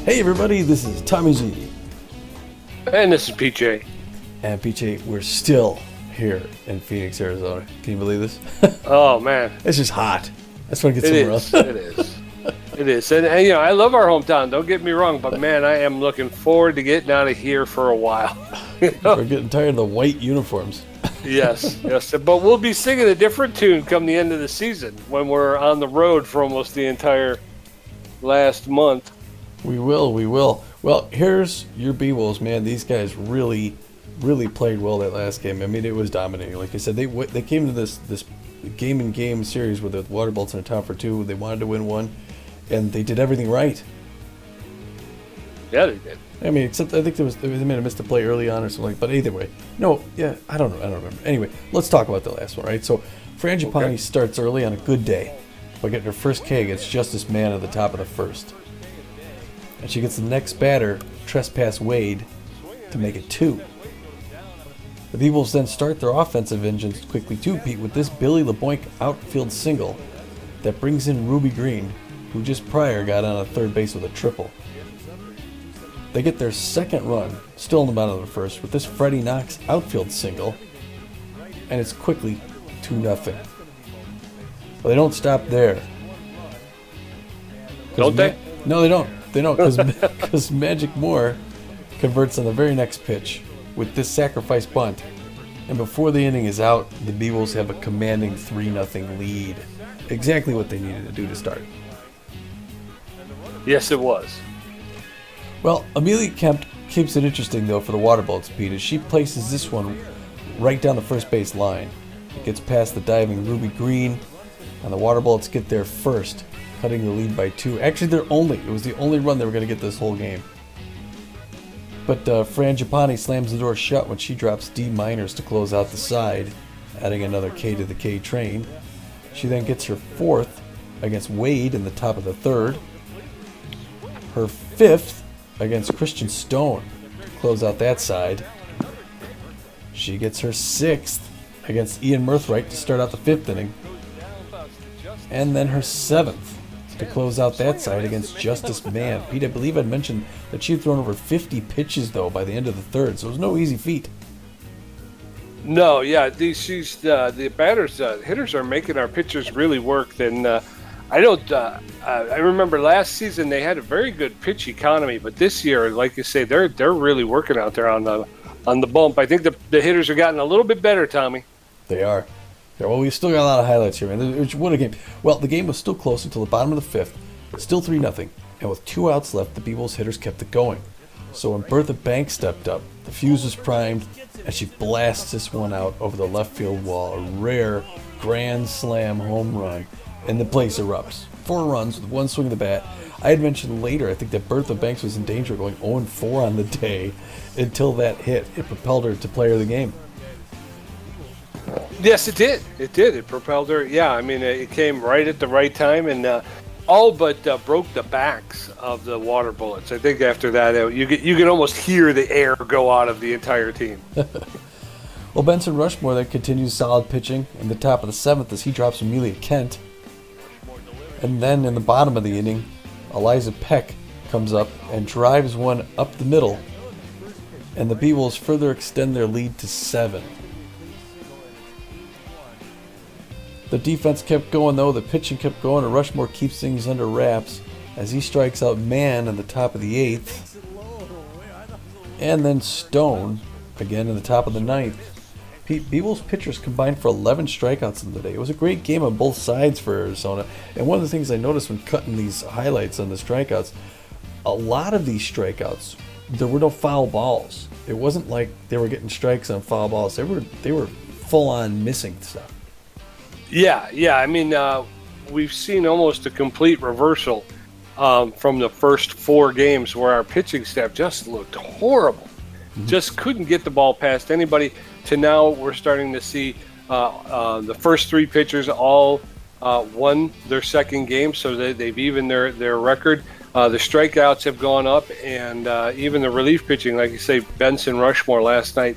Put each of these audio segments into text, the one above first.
Hey everybody, this is Tommy G. And this is PJ. And PJ, we're still here in Phoenix, Arizona. Can you believe this? Oh man, It's just hot. I just want to get somewhere else. It is. It is. And I love our hometown. Don't get me wrong, but man, I am looking forward to getting out of here for a while. We're getting tired of the white uniforms. Yes. But we'll be singing a different tune come the end of the season when we're on the road for almost the entire last month. We will. Well, here's your Beewolves, man. These guys really played well that last game. I mean, it was dominating. Like I said, they came to this game series with the Water Bolts in the top for 2. They wanted to win 1, and they did everything right. Yeah, they did. I mean, except I think they may have missed a play early on or something. But either way, I don't remember. Anyway, let's talk about the last one, right? So, Frangipani starts early on a good day by getting her first K against Justice Man at the top of the first. And she gets the next batter, Trespass Wade, to make it 2. The Beewolves then start their offensive engines quickly too, Pete, with this Billy LeBoink outfield single that brings in Ruby Green, who just prior got on a third base with a triple. They get their second run, still in the bottom of the first, with this Freddie Knox outfield single, and it's quickly 2-0. But they don't stop there. Don't they? No, they don't. They don't, because Magic Moore converts on the very next pitch with this sacrifice bunt, and before the inning is out, the Beewolves have a commanding 3-0 lead. Exactly what they needed to do to start. Yes, it was. Well, Amelia Kemp keeps it interesting, though, for the Water Bolts, Pete, as she places this one right down the first base line. It gets past the diving Ruby Green, and the Water Bolts get there first, cutting the lead by 2. Actually, it was the only run they were going to get this whole game. But Frangipani slams the door shut when she drops D minors to close out the side, adding another K to the K train. She then gets her 4th against Wade in the top of the 3rd. Her 5th against Christian Stone to close out that side. She gets her 6th against Ian Mirthright to start out the 5th inning. And then her 7th to close out that side against Justice Man. Pete, I believe I'd mentioned that she had thrown over 50 pitches, though, by the end of the 3rd, so it was no easy feat. No, yeah, the batters, hitters are making our pitchers really work. And I remember last season they had a very good pitch economy, but this year, like you say, they're really working out there on the bump. I think the hitters are gotten a little bit better, Tommy. They are. Yeah, well, we've still got a lot of highlights here, man. What a game. Well, the game was still close until the bottom of the 5th. Still 3-0. And with 2 outs left, the Beewolves hitters kept it going. So when Bertha Banks stepped up, the fuse was primed, and she blasts this one out over the left field wall. A rare grand slam home run. And the place erupts. 4 runs with 1 swing of the bat. I had mentioned later, I think, that Bertha Banks was in danger of going 0-4 on the day until that hit. It propelled her to player of the game. Yes, it did. It propelled her. Yeah, I mean, it came right at the right time and all but broke the backs of the Water Bullets. I think after that, you can almost hear the air go out of the entire team. Well, Benson Rushmore then continues solid pitching in the top of the 7th as he drops Amelia Kent. And then in the bottom of the inning, Eliza Peck comes up and drives one up the middle. And the Beewolves further extend their lead to 7. The defense kept going, though. The pitching kept going, and Rushmore keeps things under wraps as he strikes out Mann in the top of the 8th. And then Stone, again in the top of the 9th. Pete, Beewolves pitchers combined for 11 strikeouts in the day. It was a great game on both sides for Arizona. And one of the things I noticed when cutting these highlights on the strikeouts, a lot of these strikeouts, there were no foul balls. It wasn't like they were getting strikes on foul balls. They were full-on missing stuff. Yeah. I mean, we've seen almost a complete reversal from the first 4 games where our pitching staff just looked horrible. Mm-hmm. Just couldn't get the ball past anybody. To now, we're starting to see the first 3 pitchers all won their second game, so they've evened their record. The strikeouts have gone up, and even the relief pitching, like you say, Benson Rushmore last night.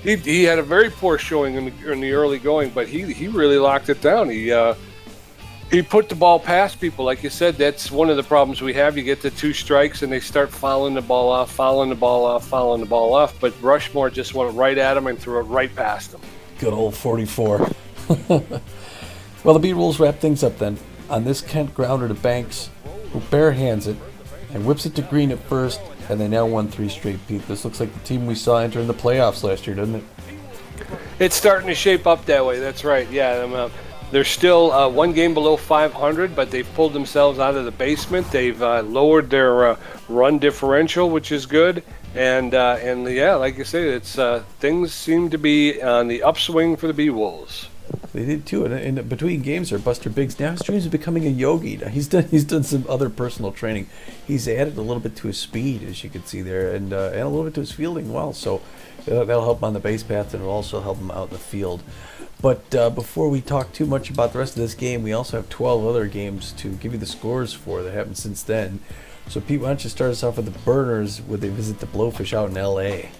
He had a very poor showing in the early going, but he really locked it down. He put the ball past people. Like you said, that's one of the problems we have. You get the 2 strikes and they start fouling the ball off, fouling the ball off, fouling the ball off. But Rushmore just went right at him and threw it right past him. Good old 44. Well, the Beewolves wrap things up then. On this Kent grounder to Banks, who barehands it and whips it to Green at first, and they now won 3 straight, Pete. This looks like the team we saw entering the playoffs last year, doesn't it? It's starting to shape up that way. That's right. Yeah, they're still 1 game below 500, but they've pulled themselves out of the basement. They've lowered their run differential, which is good. And yeah, like you say, it's things seem to be on the upswing for the Beewolves. They did too. And in between games, Buster Biggs now his dreams of becoming a yogi. Now, he's done some other personal training. He's added a little bit to his speed, as you can see there, and a little bit to his fielding. Well, so that'll help him on the base path, and it'll also help him out in the field. But before we talk too much about the rest of this game, we also have 12 other games to give you the scores for that happened since then. So, Pete, why don't you start us off with the Burners where they visit the Blowfish out in L.A.?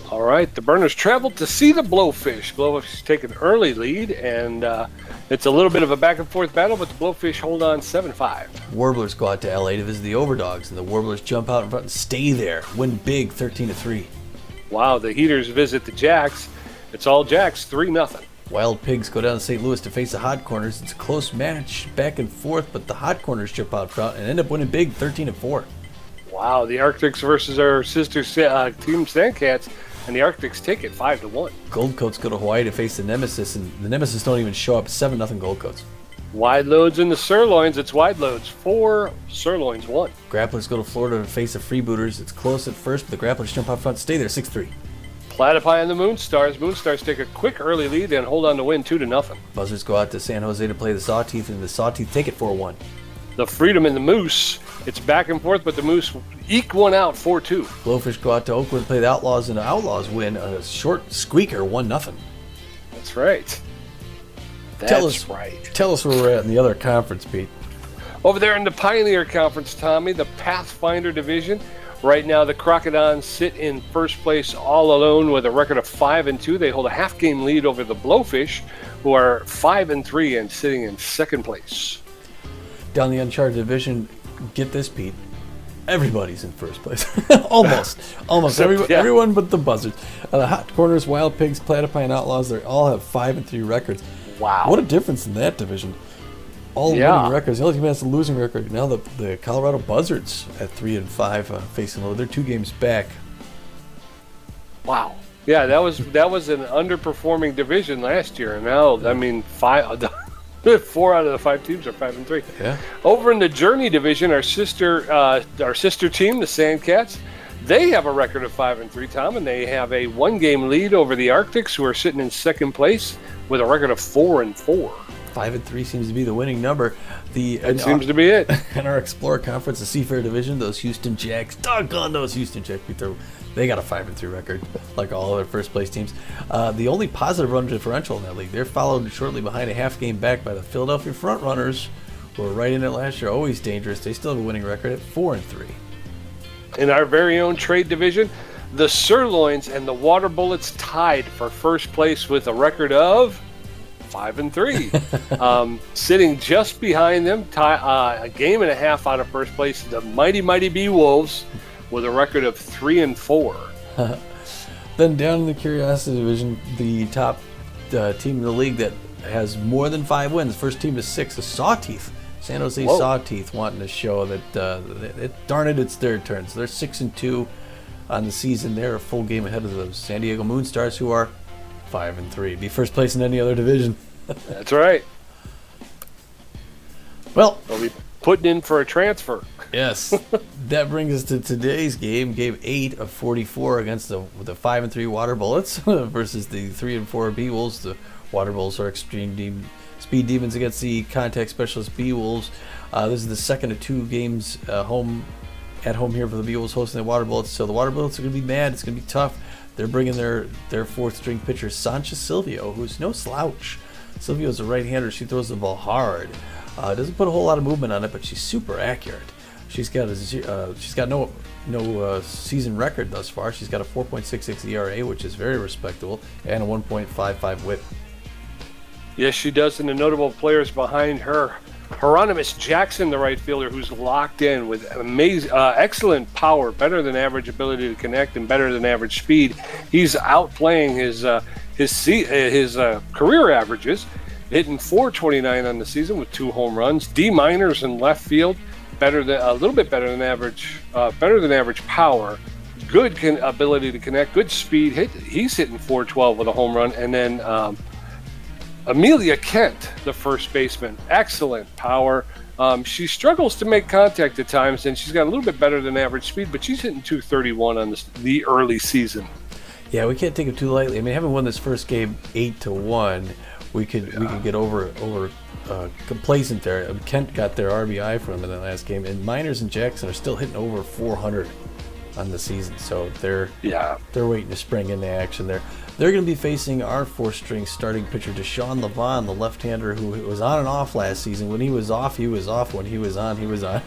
All right, the Burners traveled to see the Blowfish. Blowfish take an early lead, and it's a little bit of a back-and-forth battle, but the Blowfish hold on 7-5. Warblers go out to L.A. to visit the Overdogs, and the Warblers jump out in front and stay there. Win big, 13-3. Wow, the Heaters visit the Jacks. It's all Jacks, 3-0. Wild Pigs go down to St. Louis to face the Hot Corners. It's a close match, back and forth, but the Hot Corners jump out front and end up winning big, 13-4. Wow, the Arctics versus our sister team Sandcats, and the Arctics take it 5-1. Goldcoats go to Hawaii to face the Nemesis, and the Nemesis don't even show up. 7-0 Goldcoats. Wide loads in the Sirloins. It's wide loads 4, Sirloins 1. Grapplers go to Florida to face the Freebooters. It's close at first, but the Grapplers jump out front, stay there, 6-3. Platypi and the Moonstars. Moonstars take a quick early lead and hold on to win 2-0. Buzzards go out to San Jose to play the Sawteeth, and the Sawteeth take it 4-1. The Freedom and the Moose. It's back and forth, but the Moose eke one out 4-2. Blowfish go out to Oakland to play the Outlaws, and the Outlaws win a short squeaker 1-0. That's right. Tell us where we're at in the other conference, Pete. Over there in the Pioneer Conference, Tommy, the Pathfinder Division. Right now, the Crocodons sit in first place all alone with a record of 5-2. They hold a half-game lead over the Blowfish, who are 5-3 and sitting in second place. Down the Uncharted Division, get this, Pete. Everybody's in first place. almost. Everyone but the Buzzards. The Hot Corners, Wild Pigs, Platypi, and Outlaws, they all have 5-3 records. Wow. What a difference in that division. All winning records. The only team that has a losing record now, the Colorado Buzzards at 3-5 facing low. They're 2 games back. Wow. Yeah, that was an underperforming division last year. And now, I mean, 4 out of the 5 teams are 5-3. Yeah. Over in the Journey division, our sister team, the Sandcats, they have a record of 5-3, Tom, and they have a 1-game lead over the Arctics, who are sitting in second place with a record of 4-4. 5-3 seems to be the winning number. It seems to be it. In our Explorer Conference, the Seafair Division, those Houston Jacks, doggone those Houston Jacks, they got a 5-3 record, like all other first place teams. The only positive run differential in that league, they're followed shortly behind a half game back by the Philadelphia Frontrunners, who were right in it last year, always dangerous. They still have a winning record at 4-3. In our very own trade division, the Sirloins and the Water Bullets tied for first place with a record of 5-3. Sitting just behind them, a game and a half out of first place, the mighty Beewolves with a record of 3-4. Then down in the Curiosity Division, the top team in the league that has more than 5 wins, first team to 6, the Sawteeth. San Jose Sawteeth wanting to show that, darn it, it's their turn. So they're 6-2 on the season. They're a full game ahead of the San Diego Moonstars, who are 5-3. Be first place in any other division. That's right. Well, they'll be putting in for a transfer. Yes. That brings us to today's game 8 of 44 against the 5-3 Water Bullets versus the 3-4 Beewolves. The Water Bullets are extreme speed demons against the contact specialist Beewolves. This is the second of 2 games at home here for the Beewolves hosting the Water Bullets. So the Water Bullets are going to be mad. It's going to be tough. They're bringing their 4th string pitcher, Sancha Silvio, who's no slouch. Silvio's a right-hander. She throws the ball hard. Doesn't put a whole lot of movement on it, but she's super accurate. She's got no season record thus far. She's got a 4.66 ERA, which is very respectable, and a 1.55 WHIP. Yes, she does, and the notable players behind her Hieronymus Jackson, the right fielder, who's locked in with excellent power, better than average ability to connect, and better than average speed. He's outplaying his career averages, hitting .429 on the season with 2 home runs. D minors in left field, a little bit better than average power. Good ability to connect, good speed. He's hitting .412 with a home run, and then Amelia Kent, the first baseman, excellent power. She struggles to make contact at times, and she's got a little bit better than average speed, but she's hitting .231 on the early season. Yeah, we can't take it too lightly. I mean, having won this first game 8-1, we could get over complacent there. Kent got their RBI from him in the last game, and Miners and Jackson are still hitting over 400 on the season, so they're waiting to spring into action there. They're going to be facing our 4th-string starting pitcher, Deshaun Levon, the left-hander who was on and off last season. When he was off, he was off. When he was on, he was on.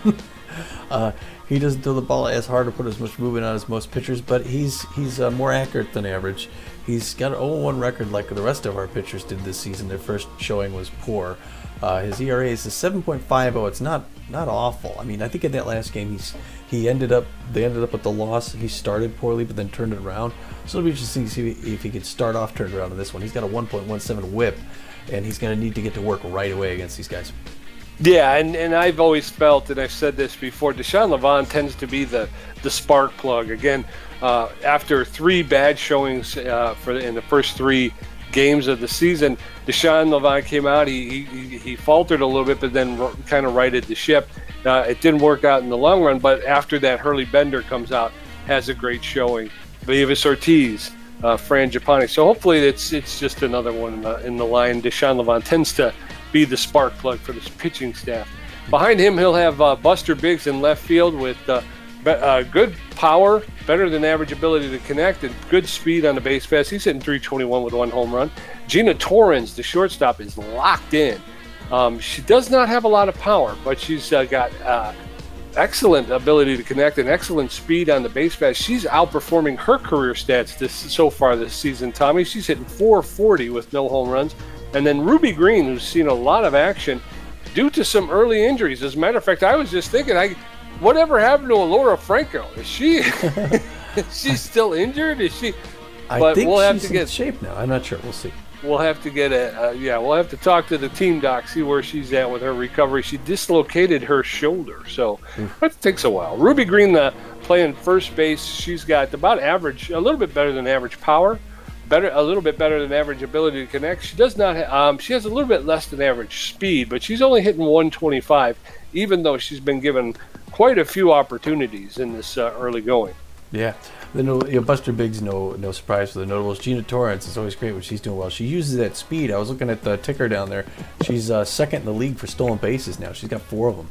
He doesn't throw the ball as hard or put as much movement on as most pitchers, but he's more accurate than average. He's got an 0-1 record like the rest of our pitchers did this season. Their first showing was poor. His ERA is a 7.50. It's not awful. I mean, I think in that last game they ended up with the loss. He started poorly, but then turned it around. So it'll be interesting to see if he could start off turned around in this one. He's got a 1.17 WHIP, and he's going to need to get to work right away against these guys. Yeah, and I've always felt, and I've said this before, Deshaun Levon tends to be the spark plug. Again, after 3 bad showings in the first 3 games of the season, Deshaun Levon came out. He faltered a little bit, but then kind of righted the ship. It didn't work out in the long run, but after that, Hurley Bender comes out, has a great showing. Vivas Ortiz, Fran Japani. So hopefully it's just another one in the line. Deshaun Levon tends to be the spark plug for this pitching staff. Behind him, he'll have Buster Biggs in left field with good power, better than average ability to connect, and good speed on the base pass. He's hitting .321 with 1 home run. Gina Torrens, the shortstop, is locked in. She does not have a lot of power, but she's got excellent ability to connect and excellent speed on the base pass. She's outperforming her career stats so far this season, Tommy. She's hitting .440 with no home runs. And then Ruby Green, who's seen a lot of action due to some early injuries. As a matter of fact, I was just thinking, whatever happened to Alora Franco? Is she she's still injured? Is she? I think we'll have to get in shape now. I'm not sure. We'll see. We'll have to get we'll have to talk to the team doc, see where she's at with her recovery. She dislocated her shoulder, so that takes a while. Ruby Green playing first base. She's got about average, a little bit better than average power, a little bit better than average ability to connect. She does not. She has a little bit less than average speed, but she's only hitting 125, even though she's been given quite a few opportunities in this early going. Yeah. Buster Biggs, no surprise for the notables. Gina Torrens is always great when she's doing well. She uses that speed. I was looking at the ticker down there. She's second in the league for stolen bases now. She's got 4 of them.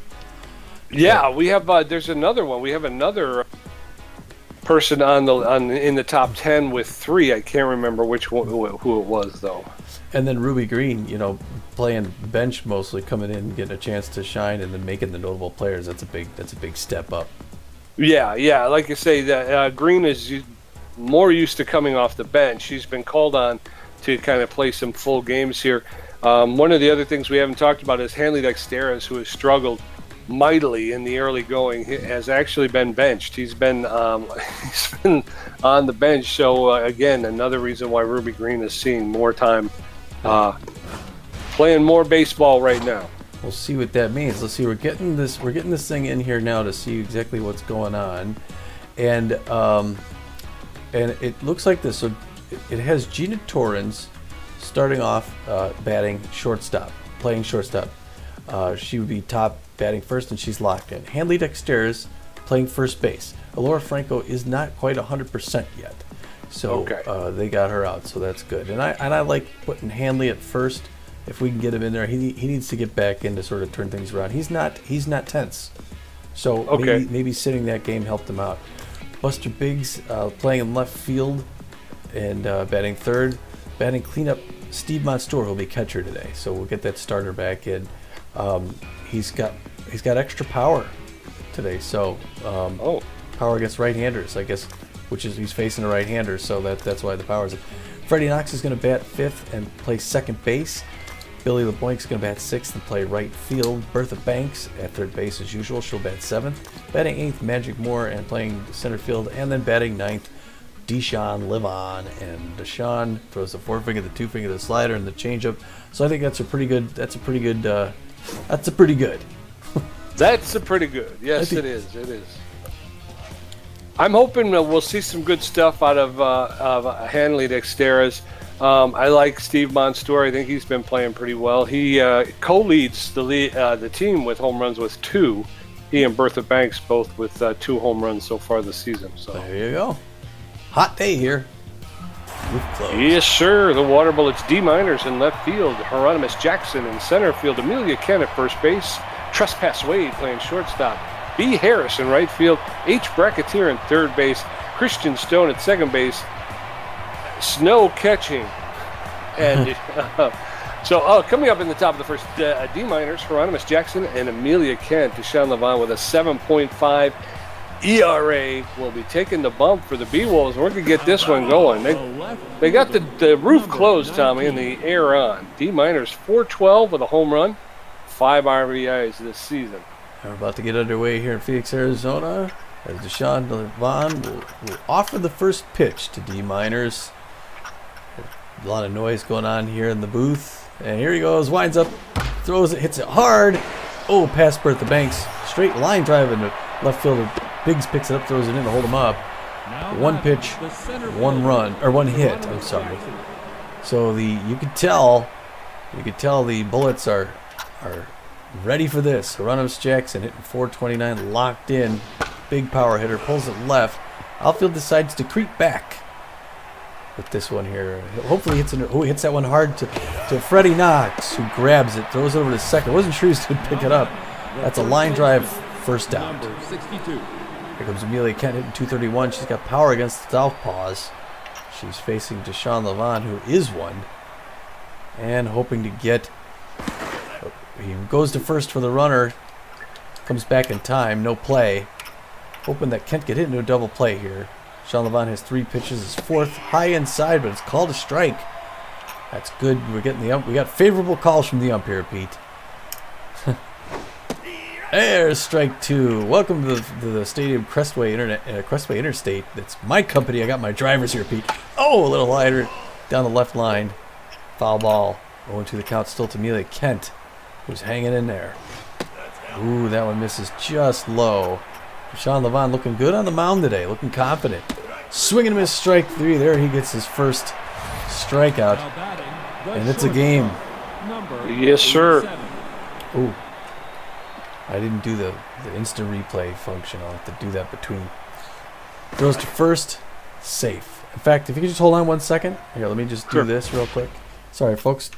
Yeah, we have. There's another one. We have another person in the top 10 with 3. I can't remember who it was though. And then Ruby Green, playing bench mostly, coming in and getting a chance to shine, and then making the notable players. That's a big step up. Yeah. Like you say, that Green is more used to coming off the bench. She's been called on to kind of play some full games here. One of the other things we haven't talked about is Hanley Dexteras, who has struggled mightily in the early going, has actually been benched. He's been on the bench. So again, another reason why Ruby Green is seeing more time, playing more baseball right now. We'll see what that means. Let's see. We're getting this thing in here now to see exactly what's going on, and it looks like this. So it has Gina Torrens starting off batting shortstop, playing shortstop. She would be top batting first, and she's locked in. Hanley Dexteras playing first base. Alora Franco is not quite 100% yet, so they got her out, so that's good. And I like putting Hanley at first. If we can get him in there, he needs to get back in to sort of turn things around. He's not tense, so maybe sitting that game helped him out. Buster Biggs playing in left field and batting third, batting cleanup. Steve Monstour will be catcher today, so we'll get that starter back in. He's got extra power today, so power against right-handers, I guess, which is he's facing a right-hander, so that's why the power's. Freddie Knox is going to bat fifth and play second base. Billy LeBoink's going to bat 6th and play right field. Bertha Banks at third base as usual. She'll bat 7th. Batting 8th, Magic Moore, and playing center field. And then batting 9th, Deshaun Livon. And Deshaun throws the 4-finger, the 2-finger, the slider, and the changeup. So I think that's a pretty good. That's pretty good. Yes, it is. It is. I'm hoping we'll see some good stuff out of Hanley Dexteras. I like Steve Monstour. I think he's been playing pretty well. He co-leads the team with home runs with 2. He and Bertha Banks both with 2 home runs so far this season. So there you go. Hot day here. Yes, sir. The Water Bullets D minors in left field. Hieronymus Jackson in center field. Amelia Kent at first base. Trespass Wade playing shortstop. B. Harris in right field. H. Bracketeer in third base. Christian Stone at second base. Snow catching. And so coming up in the top of the first, D minors, Hieronymus Jackson and Amelia Kent. Deshaun Livon with a 7.5 ERA will be taking the bump for the Beewolves. We're going to get this one going. They got the roof closed, Tommy, and the air on. D minors 412 with a home run, 5 RBIs this season. We're about to get underway here in Phoenix, Arizona, as Deshaun Livon will offer the first pitch to D minors. A lot of noise going on here in the booth. And here he goes, winds up, throws it, hits it hard. Oh, past Bertha Banks. Straight line drive into left fielder. Biggs picks it up, throws it in to hold him up. 1 pitch, 1 run, or 1 hit, I'm sorry. So you could tell the Bullets are ready for this. Hieronymus Jackson hitting 429, locked in. Big power hitter, pulls it left. Outfield decides to creep back with this one here. Hopefully he hits that one hard to Freddie Knox, who grabs it, throws it over to second. Wasn't sure he would pick it up. That's a line drive, first out. Here comes Amelia Kent hitting 231. She's got power against the southpaws. She's facing Deshaun Livon, who is one, and hoping to get. He goes to first for the runner. Comes back in time. No play. Hoping that Kent get hit into a double play here. Deshaun Livon has 3 pitches. His 4th high inside, but it's called a strike. That's good. We're getting the ump. We got favorable calls from the ump here, Pete. There's strike 2. Welcome to the Stadium Crestway Interstate. That's my company. I got my drivers here, Pete. Oh, a little lighter down the left line. Foul ball. 0-2 the count. Still to Amelia Kent, who's hanging in there. Ooh, that one misses just low. Deshaun Livon looking good on the mound today. Looking confident. Swinging and miss, strike 3. There he gets his first strikeout. And it's a game. Yes, sir. Ooh. I didn't do the instant replay function. I'll have to do that between. Throws to first, safe. In fact, if you could just hold on 1 second. Here, let me just do this real quick. Sorry, folks.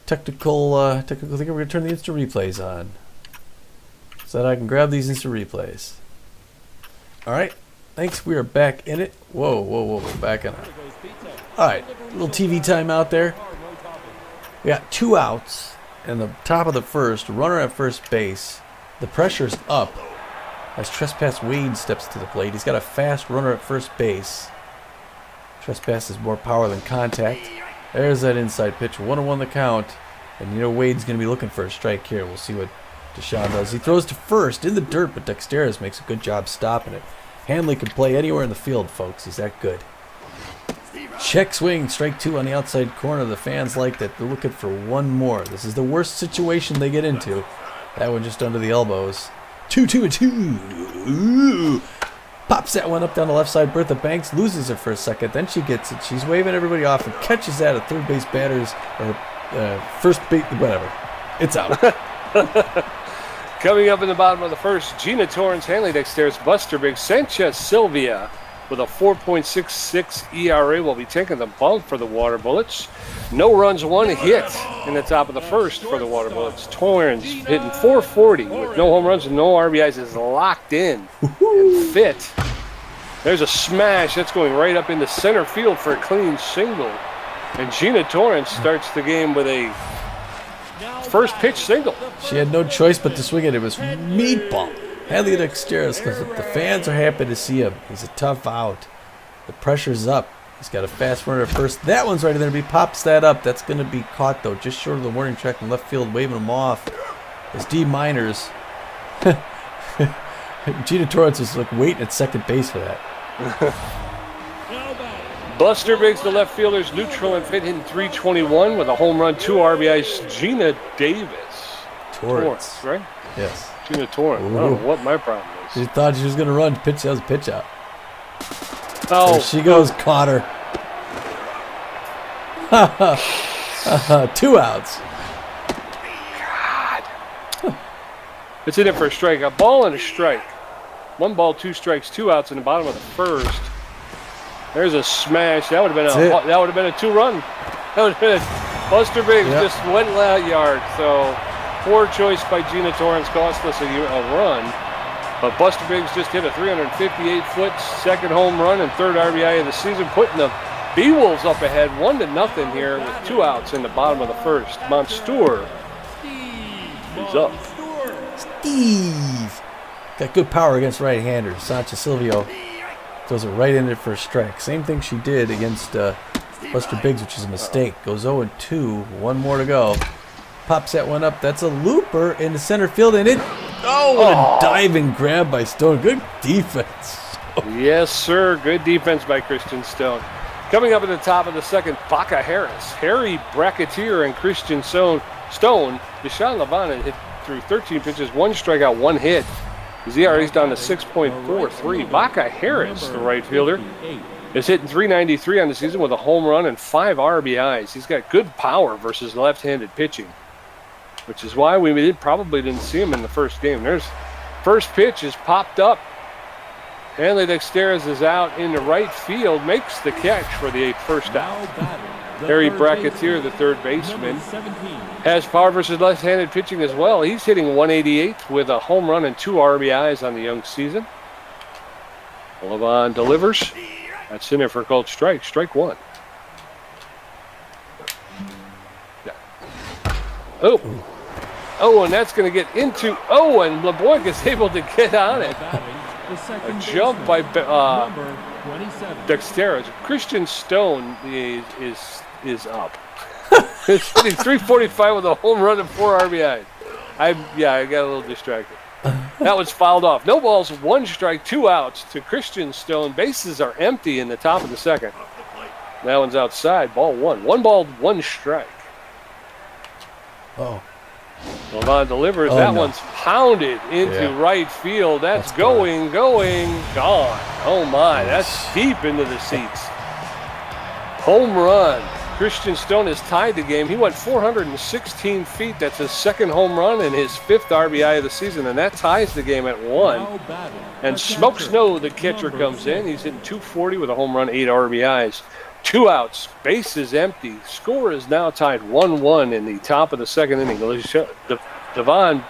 Technical thing. We're going to turn the instant replays on so that I can grab these instant replays. All right. Thanks. We are back in it. Whoa. Back in it. All right. Little TV time out there. We got 2 outs. In the top of the first, runner at first base. The pressure's up as Trespass Wade steps to the plate. He's got a fast runner at first base. Trespass is more power than contact. There's that inside pitch. 1-1 the count. And Wade's going to be looking for a strike here. We'll see what Deshaun does. He throws to first in the dirt, but Dexteras makes a good job stopping it. Hanley can play anywhere in the field, folks. He's that good. Check swing, strike 2 on the outside corner. The fans like that. They're looking for one more. This is the worst situation they get into. That one just under the elbows. 2-2-2. Ooh. Pops that one up down the left side. Bertha Banks loses it for a second. Then she gets it. She's waving everybody off and catches that at third base batters or first base, whatever. It's out. Coming up in the bottom of the first, Gina Torrance, Hanley Dexteras, Buster Biggs, Sanchez Sylvia with a 4.66 ERA will be taking the bump for the Water Bullets. No runs, 1 hit in the top of the first for the Water Bullets. Torrance hitting 440 with no home runs and no RBIs is locked in and fit. There's a smash that's going right up into center field for a clean single. And Gina Torrance starts the game with a first pitch single. She had no choice but to swing it. It was meatball. Hanley Dexteras, because the fans are happy to see him. He's a tough out. The pressure's up. He's got a fast runner at first. That one's right in there. He pops that up. That's going to be caught, though, just short of the warning track in left field, waving him off. As D Miners. Gina Torrance is like waiting at second base for that. Buster Biggs, the left fielder's neutral and fit, hitting 321 with a home run, 2 RBIs. Gina Davis. Torrance, right? Yes. Gina Torrance. I don't know what my problem is. She thought she was going to run. Pitch. That was a pitch out. Oh, there she goes. Caught her. 2 outs. God. It's in there for a strike. A ball and a strike. 1 ball, 2 strikes, 2 outs in the bottom of the first. There's a smash. That would have been a 2-run. That would have been a Buster Biggs just went out yard. So poor choice by Gina Torrance, cost us a run. But Buster Biggs just hit a 358-foot second home run and 3rd RBI of the season, putting the Beewolves up ahead 1-0 here with 2 outs in the bottom of the first. Monstour is up. Steve got good power against right-handers. Sancha Silvio throws it right in there for a strike. Same thing she did against Buster Biggs, which is a mistake. Goes 0-2. 1 more to go. Pops that one up. That's a looper in the center field, and it. Oh, what a diving grab by Stone. Good defense. Yes, sir. Good defense by Christian Stone. Coming up at the top of the second, Baca Harris, Harry Bracketeer, and Christian Stone. Deshaun Levant hit through 13 pitches, 1 strikeout, 1 hit. His ERA is down to 6.43. Baca Harris, the right fielder, is hitting 393 on the season with a home run and 5 RBIs. He's got good power versus left-handed pitching, which is why we probably didn't see him in the first game. There's first pitch is popped up. Hanley Dexteris is out in the right field, makes the catch for the first out. Harry Bracketeer, the third baseman, has power versus left-handed pitching as well. He's hitting 188 with a home run and 2 RBIs on the young season. Levant delivers. That's in there for a called strike. Strike 1. Yeah. Oh, and that's going to get into. Oh, and LeBoy is able to get on it. A jump by Dexteris. Christian Stone is up. He's hitting 345 with a home run and 4 RBIs. I got a little distracted. That was fouled off. No balls, 1 strike, 2 outs to Christian Stone. Bases are empty in the top of the second. That one's outside. Ball 1. 1 ball, 1 strike. Oh. Levant delivers. One's pounded into right field. That's going, gone. Oh my, that's deep into the seats. Home run. Christian Stone has tied the game. He went 416 feet. That's his 2nd home run and his 5th RBI of the season, and that ties the game at 1. And Smoke Snow, the catcher, comes in. He's hitting 240 with a home run, 8 RBIs. 2 outs, bases empty. Score is now tied 1-1 in the top of the second inning. Deshaun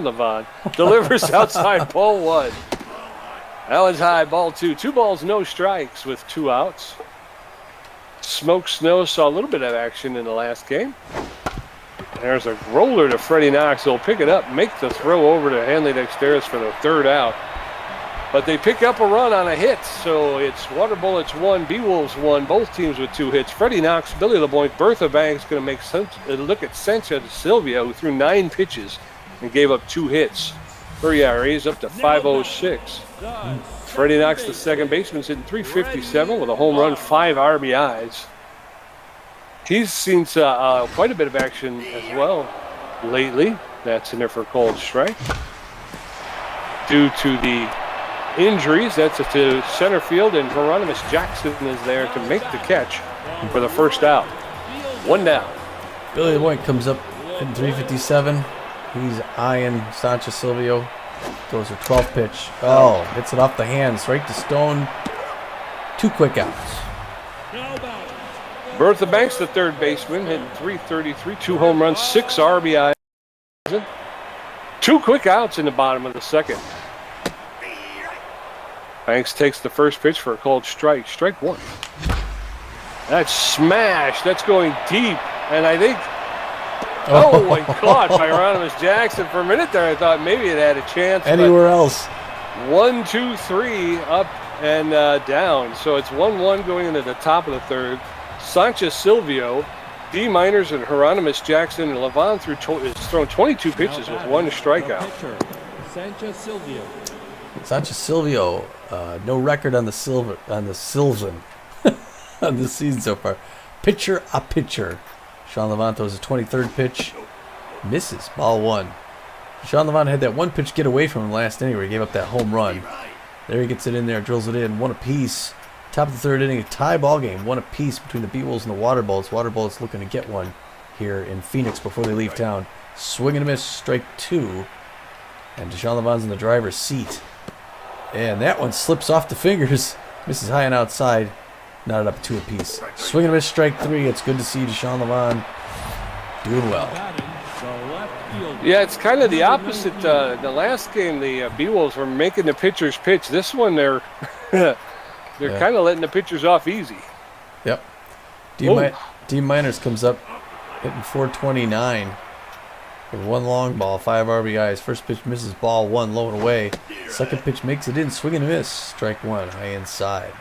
Levant delivers outside ball 1. That was high, ball 2. 2 balls, no strikes with 2 outs. Smoke Snow saw a little bit of action in the last game. There's a roller to Freddie Knox. He'll pick it up, make the throw over to Hanley Dexteris for the 3rd out. But they pick up a run on a hit, so it's Water Bullets 1, Beewolves 1, both teams with 2 hits. Freddie Knox, Billy LeBoy, Bertha Banks going to make a look at Sancha Silvia, who threw 9 pitches and gave up 2 hits. Her ERA is up to 5.06. Freddie Knox, the second baseman, hitting 357 with a home run, 5 RBIs. He's seen quite a bit of action as well lately. That's in there for a called strike. Due to the injuries, that's to center field, and Hieronymus Jackson is there to make the catch for the first out. 1 down. Billy LeBoy comes up in 357. He's eyeing Sancha Silvio. Throws her 12th pitch. Oh, hits it off the hands right to Stone. 2 quick outs. Bertha Banks, the third baseman, hitting 333, 2 home runs, 6 RBI. 2 quick outs in the bottom of the second. Banks takes the first pitch for a called strike. Strike 1. That's smashed. That's going deep. And I think, and caught by Hieronymus Jackson. For a minute there, I thought maybe it had a chance. Anywhere else. 1, 2, 3 up and down. So it's 1-1 going into the top of the third. Sanchez Silvio, D. Miners, and Hieronymus Jackson, and Levon has thrown 22 pitches with one strikeout. Sanchez Silvio. Sanchez Silvio, no record on the Sylvan on the season so far. Pitcher a pitcher. Sean Levant throws his 23rd pitch, misses, ball one. Sean Levant had that one pitch get away from him last inning where he gave up that home run. There he gets it in there, drills it in, one apiece. Top of the third inning, a tie ball game, one apiece between the Beewolves and the Water Bullets. Water Bullets looking to get one here in Phoenix before they leave town. Swing and a miss, strike two. And Deshaun Levant's in the driver's seat. And that one slips off the fingers. Misses high and outside. Knotted up two apiece. Swing and a miss, strike three. It's good to see Deshaun Levant doing well. Yeah, it's kind of the opposite. The last game, the Beewolves were making the pitchers pitch. This one, they're kind of letting the pitchers off easy. Yep. D Miners comes up hitting 429 with one long ball, 5 RBIs. First pitch misses, ball one, low and away. Second pitch makes it in, swing and a miss. Strike one, high inside.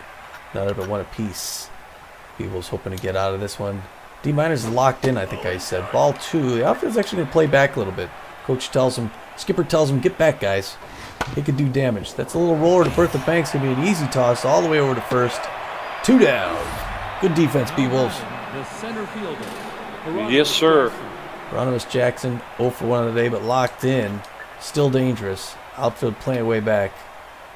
Not up at one apiece. Beewolves hoping to get out of this one. D Miners is locked in, I think I said. Ball two. The outfield's actually going to play back a little bit. Skipper tells him, get back, guys. He could do damage. That's a little roller to Bertha Banks. Going to be an easy toss all the way over to first. 2 down. Good defense, Beewolves. The center fielder. Yes, sir. Hieronymus Jackson, 0 for 1 on the day, but locked in. Still dangerous. Outfield playing way back.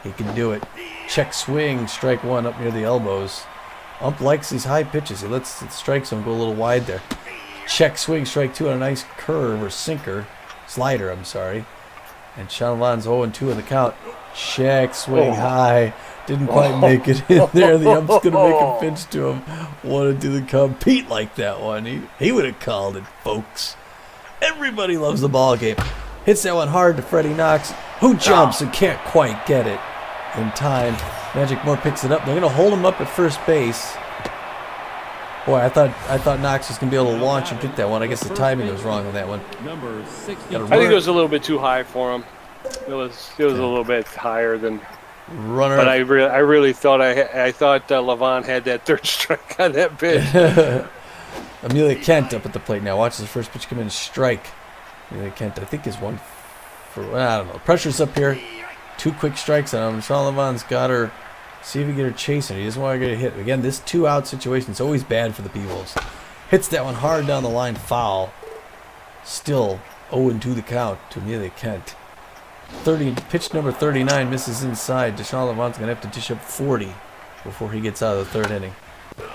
He can do it. Check swing, strike one up near the elbows. Ump likes these high pitches. He lets the strike zone go a little wide there. Check swing, strike two on a nice curve or slider, I'm sorry. And Sean Levant's 0-2 in the count. Check swing high. Didn't quite make it in there. The ump's going to make a pitch to him. Wanted to compete like that one. He would have called it, folks. Everybody loves the ball game. Hits that one hard to Freddie Knox, who jumps and can't quite get it in time. Magic Moore picks it up. They're going to hold him up at first base. Boy, I thought Knox was going to be able to launch and get that one. I guess the timing was wrong on that one. Number 60. I think it was a little bit too high for him. It was a little bit higher than runner. But I really thought Levant had that third strike on that pitch. Amelia Kent up at the plate now. Watches the first pitch come in and strike. Amelia Kent, I think, is one for, I don't know. Pressure's up here. 2 quick strikes on him. Sean Levant's got her. See if he can get her chasing. He doesn't want to get a hit. Again, this 2-out situation is always bad for the Beewolves. Hits that one hard down the line, foul. Still 0-2 the count to Amelia Kent. Pitch number 39 misses inside. Deshaun Levant's going to have to dish up 40 before he gets out of the third inning.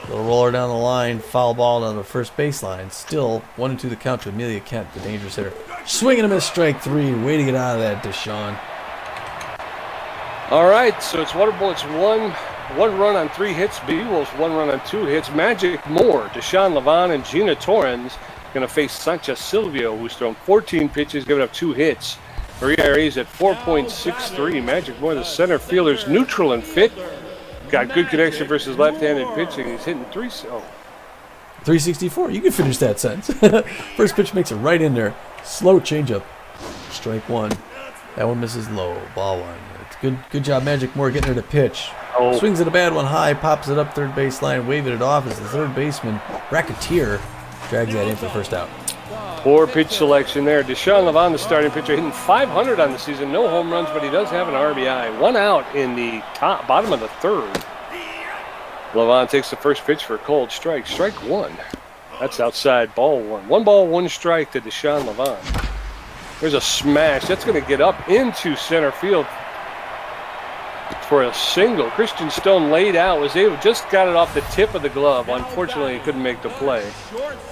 Little roller down the line, foul ball down the first baseline. Still 1-2 the count to Amelia Kent, the dangerous hitter. Swing and a miss, strike three. Way to get out of that, Deshaun. All right, so it's Water Bullets one run on 3 hits. Beewolves 1 run on 2 hits. Magic Moore, Deshaun Levant, and Gina Torrens going to face Sanchez Silvio, who's thrown 14 pitches, giving up 2 hits. Her ERA is at 4.63. Magic Moore, the center fielder's neutral and fit. Got good connection versus left-handed pitching. He's hitting 364. You can finish that sentence. First pitch makes it right in there. Slow changeup. Strike one. That one misses low. Ball one. It's good job, Magic Moore, getting her to pitch. Swings at a bad one high, pops it up third baseline, waving it off as the third baseman, Racketeer, drags that in for the first out. Poor pitch selection there. Deshaun Levant, the starting pitcher, hitting .500 on the season. No home runs, but he does have an RBI. 1 out in the bottom of the third. Levant takes the first pitch for a cold strike. Strike one. That's outside, ball one. 1 ball, 1 strike to Deshaun Levant. There's a smash. That's going to get up into center field for a single. Christian Stone laid out, just got it off the tip of the glove. Unfortunately, he couldn't make the play.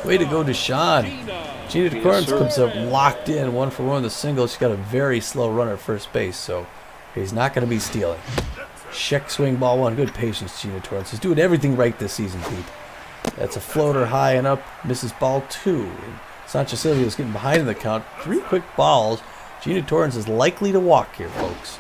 Way to go, Deshaun. Gina Torrens comes up locked in, 1 for 1 with a single. She's got a very slow runner at first base, so he's not going to be stealing. Check swing, ball one. Good patience, Gina Torrens. He's doing everything right this season, Pete. That's a floater high and up, misses ball 2. And Sanchez Silvio is getting behind in the count. 3 quick balls. Gina Torrens is likely to walk here, folks.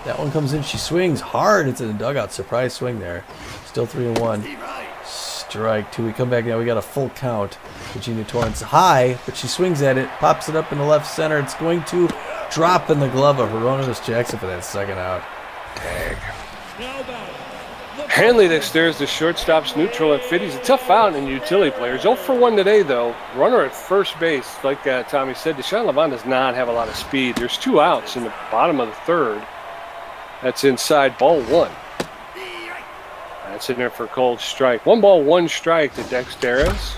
That one comes in. She swings hard into the dugout. Surprise swing there. Still 3-1. Strike 2. We come back now. We got a full count. Gina Torrens high, but she swings at it. Pops it up in the left center. It's going to drop in the glove of Hieronymus Jackson for that second out. Tag. Hanley dexterous, the shortstop's neutral and fit. He's a tough out in utility players. 0 for 1 today, though. Runner at first base. Like Tommy said, Deshaun Levant does not have a lot of speed. There's 2 outs in the bottom of the third. That's inside, ball 1. That's in there for a cold strike. 1 ball, 1 strike to Dexteris.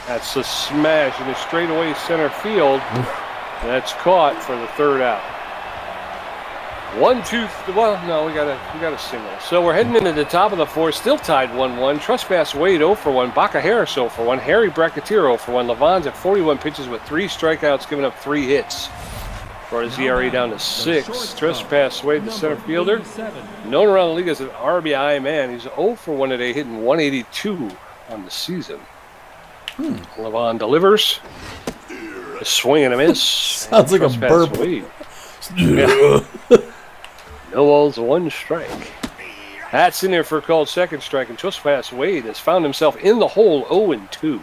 That's a smash in the straightaway center field. That's caught for the third out. 1, 2, well, no, we got a single. So we're heading into the top of the fourth, still tied 1-1. Trespass Wade 0 for 1. Baca Harris 0 for 1. Harry Bracketeer 0 for 1. Levon's at 41 pitches with 3 strikeouts, giving up 3 hits. Brought his ERA down to 6. Trespass Wade, the center fielder, known around the league as an RBI man. He's 0 for 1 today, hitting 182 on the season. Levon delivers. A swing and a miss. Sounds like a burp. Yeah. No balls, 1 strike. That's in there for a called second strike, and Trespass Wade has found himself in the hole 0-2.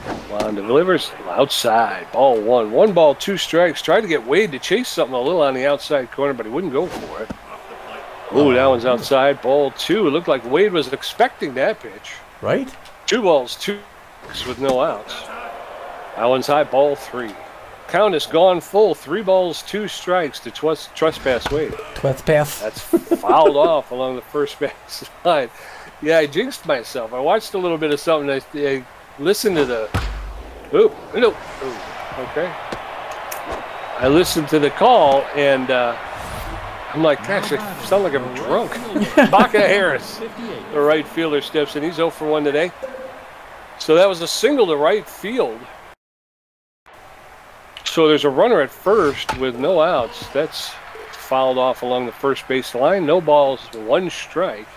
Levon delivers outside, ball 1. 1 ball, 2 strikes. Tried to get Wade to chase something a little on the outside corner, but he wouldn't go for it. Oh, that one's outside, ball 2. It looked like Wade was expecting that pitch. Right? 2 balls, 2 with no outs. That one's high, ball 3. Count is gone full. 3 balls, 2 strikes to Trespass Wade. Trespass. That's fouled off along the first base line. Yeah, I jinxed myself. I watched a little bit of something. I listened to the. Okay. I listened to the call and I'm like, gosh, I sound like I'm drunk. Baca Harris, the right fielder, steps in. He's 0 for 1 today. So that was a single to right field. So there's a runner at first with no outs. That's fouled off along the first base line. No balls, 1 strike.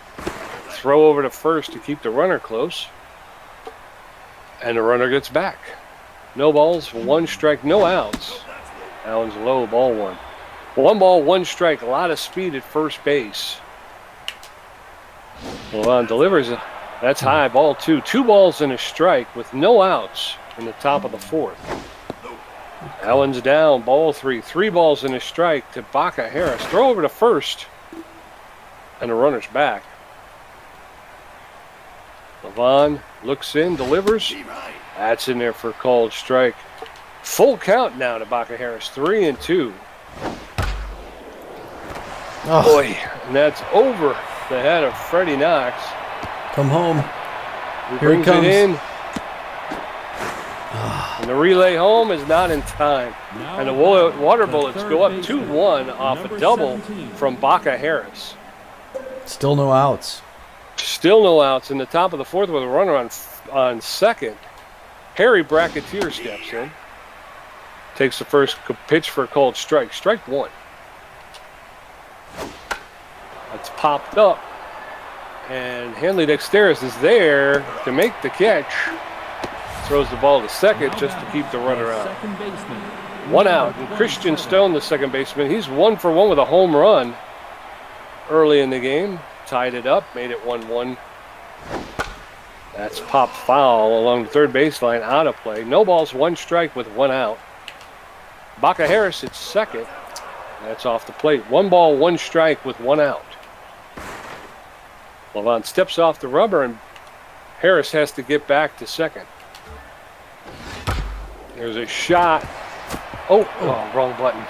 Throw over to first to keep the runner close. And the runner gets back. No balls, 1 strike, no outs. That one's low, ball 1. 1 ball, 1 strike. A lot of speed at first base. Levon delivers it. That's high, ball 2. 2 balls and a strike with no outs in the top of the fourth. That one's down, ball 3. 3 balls and a strike to Baca Harris. Throw over to first, and the runner's back. Levon looks in, delivers. That's in there for a called strike. Full count now to Baca Harris, 3-2. Oh. Boy, and that's over the head of Freddie Knox. Come home. Here he comes. It in. And the relay home is not in time. And the water bullets go up 2-1 off a double from Baca Harris. Still no outs. Still no outs in the top of the fourth with a runner on second. Harry Bracketeer steps in. Takes the first pitch for a called strike. Strike 1. That's popped up. And Hanley Dexteris is there to make the catch. Throws the ball to second just to keep the runner out. 1 out. And Christian Stone, the second baseman, he's 1 for 1 with a home run early in the game. Tied it up, made it 1-1. That's popped foul along the third baseline, out of play. No balls, 1 strike with 1 out. Baca Harris at second. That's off the plate. 1 ball, 1 strike with 1 out. Levon steps off the rubber and Harris has to get back to second. There's a shot. Oh, wrong button.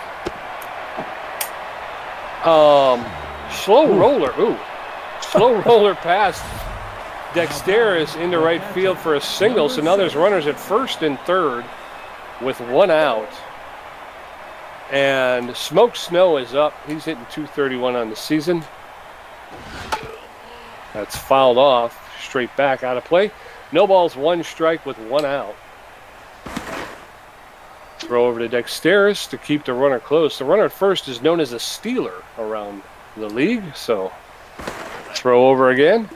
Slow roller. Ooh. Slow roller past Dexteris into right field for a single. So now there's runners at first and third with 1 out. And Smoke Snow is up. He's hitting .231 on the season. That's fouled off. Straight back, out of play. No balls, 1 strike with 1 out. Throw over to Dexteris to keep the runner close. The runner at first is known as a stealer around the league. So throw over again.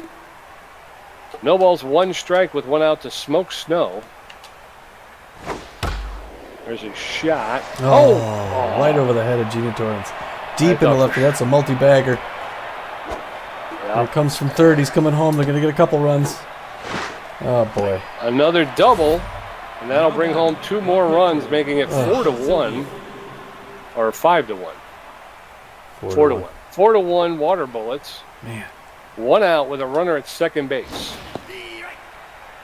No balls, 1 strike with 1 out to Smoke Snow. There's a shot. Oh, right over the head of Gina Torrance. Deep in the left. That's a multi-bagger. Yep. Here comes from third. He's coming home. They're going to get a couple runs. Oh, boy. Another double. And that'll bring home 2 more runs, making it 4-1. Or 5-1. 4 to 1. 4 to 1 Water Bullets. Man. 1 out with a runner at second base.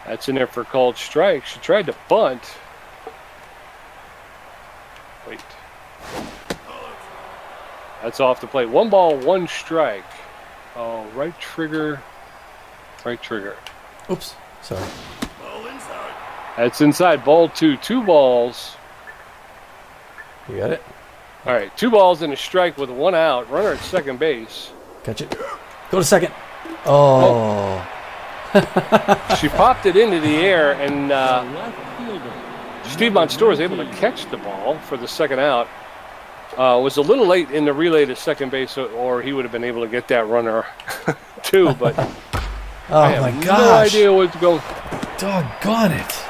That's in there for a called strike. She tried to bunt. Wait. That's off the plate. 1 ball, 1 strike. Oh, right trigger. Right trigger. Oops. Sorry. That's inside. Ball 2. 2 balls. You got it? All right. 2 balls and a strike with 1 out. Runner at second base. Catch it. Go to second. Oh. She popped it into the air, and Left fielder. Steve Monstour was able to catch the ball for the second out. Was a little late in the relay to second base, or he would have been able to get that runner too. But Oh I have my no gosh. idea what's going. Doggone it.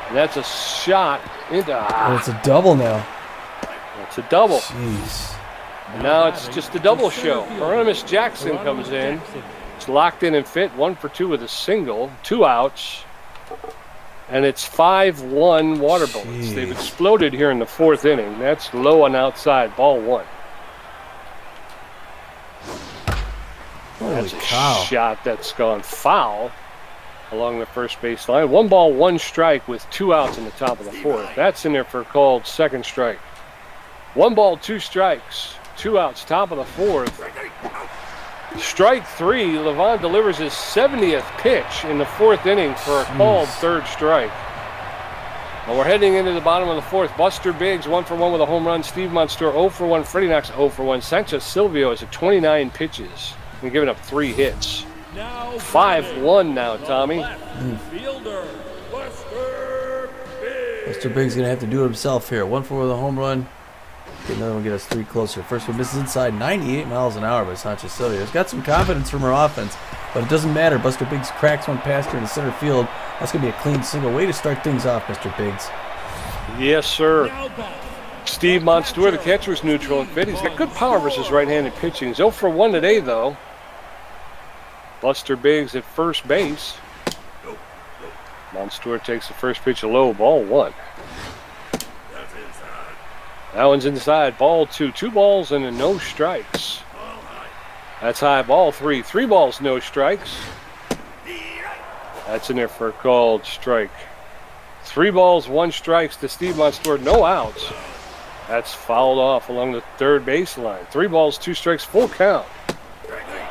And that's a shot into. Oh, it's a double now. It's a double. Jeez. And now it's just a double show. Hieronymus Jackson comes in. It's locked in and fit. 1 for 2 with a single. 2 outs. And it's 5-1 Water Bullets. Jeez. They've exploded here in the 4th inning. That's low and outside. Ball 1. Holy That's a cow. shot that's gone foul along the first base line. 1 ball, 1 strike with 2 outs in the top of the 4th. That's in there for a called second strike. 1 ball, 2 strikes. 2 outs, top of the 4th. Strike 3, Levon delivers his 70th pitch in the 4th inning for a called third strike. Well, we're heading into the bottom of the 4th. Buster Biggs 1 for 1 with a home run. Steve Monstour 0 for 1. Freddie Knox 0 for 1. Sanchez Silvio is at 29 pitches and giving up 3 hits. 5-1 now, Tommy. Fielder. Buster Biggs. Mr. Biggs going to have to do it himself here. 1 for with a home run. Get another one, get us 3 closer. First one misses inside, 98 miles an hour by Sanchez Silvio. He's got some confidence from her offense, but it doesn't matter. Buster Biggs cracks one past her in the center field. That's going to be a clean single. Way to start things off, Mr. Biggs. Yes, sir. Steve Monstour, the catcher, is neutral and fit. He's got good power versus right-handed pitching. He's 0 for 1 today, though. Buster Biggs at first base. Monstour takes the first pitch low, ball 1. That one's inside, ball 2. 2 balls and a no strikes. That's high, ball 3. 3 balls, no strikes. That's in there for a called strike. 3 balls, 1 strikes to Steve Monstour, no outs. That's fouled off along the third baseline. 3 balls, 2 strikes, full count.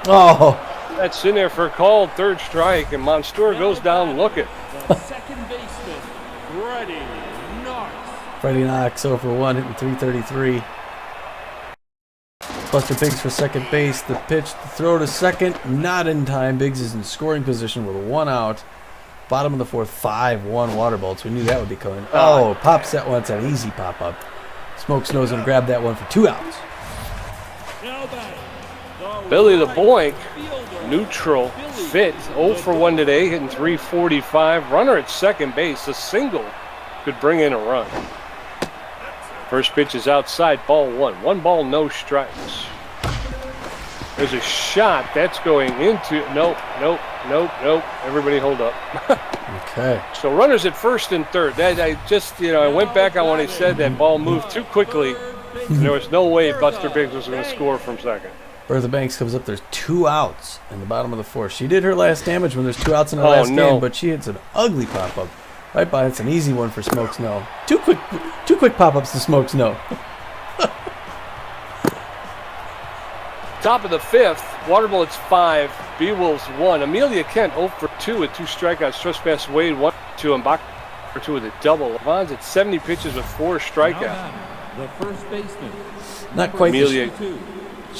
Oh, That's in there for a called third strike, and Monstour goes down looking. The second baseman, Freddie Knox. Freddie Knox 0 for 1, hitting 333. Buster Biggs for second base. The pitch, the throw to second, not in time. Biggs is in scoring position with 1 out. Bottom of the 4th, 5-1 Water Bullets. We knew that would be coming. Oh, pops that one. It's an easy pop-up. Smoke Snow's going to grab that one for 2 outs. Now batting, the Billy the right Boink, fielder, neutral, fit, 0 for 1 today, hitting 345. Runner at second base, a single could bring in a run. First pitch is outside, ball 1. 1 ball, no strikes. There's a shot that's going into, nope. Everybody hold up. Okay. So runners at first and third. That I just, I went back on when he said that ball moved too quickly. And there was no way Buster Biggs was going to score from second. Bertha Banks comes up. There's 2 outs in the bottom of the 4th. She did her last damage when there's 2 outs in the last game, but she hits an ugly pop-up. Right by, it's an easy one for Smoke Snow. Two quick pop-ups to Smoke Snow. Top of the 5th, Water Bullets 5, Beewolves 1. Amelia Kent 0 for 2 with 2 strikeouts. Trespass Wade 1 for 2, and Bach for 2 with a double. Levon's at 70 pitches with 4 now strikeouts. batting, the first baseman. Not quite Amelia. the Two.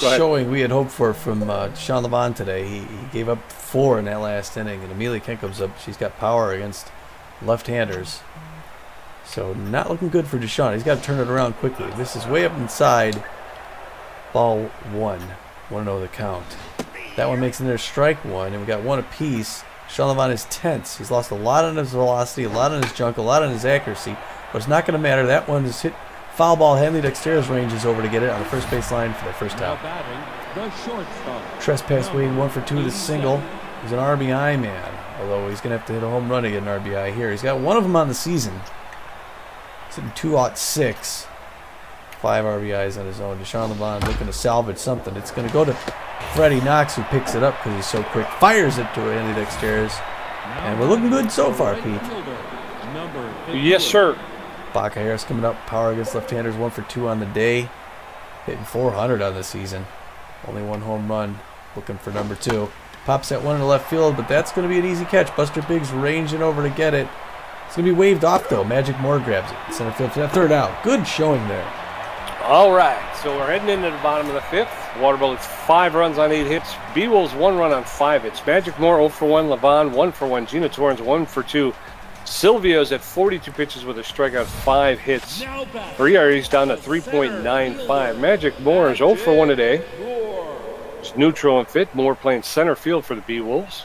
Go ahead. showing we had hoped for from Sean Levon today. He gave up 4 in that last inning, and Amelia Kent comes up. She's got power against left-handers. So not looking good for Deshaun. He's got to turn it around quickly. This is way up inside. Ball 1. 1-0 the count. That one makes it there strike 1, and we got 1 apiece. Sean Levon is tense. He's lost a lot on his velocity, a lot on his junk, a lot on his accuracy, but it's not going to matter. That one is hit foul ball. Hanley Dexter's range is over to get it on the first base line for the first Now out. batting, the shortstop. Trespass Wade 1 for 2 with a single. He's an RBI man, although he's going to have to hit a home run to get an RBI here. He's got 1 of them on the season. He's hitting 206. 5 RBIs on his own. Deshaun Levon looking to salvage something. It's going to go to Freddie Knox, who picks it up because he's so quick. Fires it to Ambidextrous. And we're looking good so far, Pete. Yes, sir. Baca Harris coming up. Power against left-handers, 1 for 2 on the day. Hitting 400 on the season. Only 1 home run. Looking for number 2. Pops that one in the left field, but that's going to be an easy catch. Buster Biggs ranging over to get it. It's going to be waved off, though. Magic Moore grabs it. Center field for that 3rd out. Good showing there. All right, so we're heading into the bottom of the 5th. Water Bullets 5 runs on 8 hits. Beewolves 1 run on 5 hits. Magic Moore 0 for 1. Levon 1 for 1. Gina Torrens 1 for 2. Silvio's at 42 pitches with a strikeout, 5 hits. Her ERA's down to 3.95. Magic Moore is 0 for 1 today. It's neutral and fit. Moore playing center field for the Beewolves.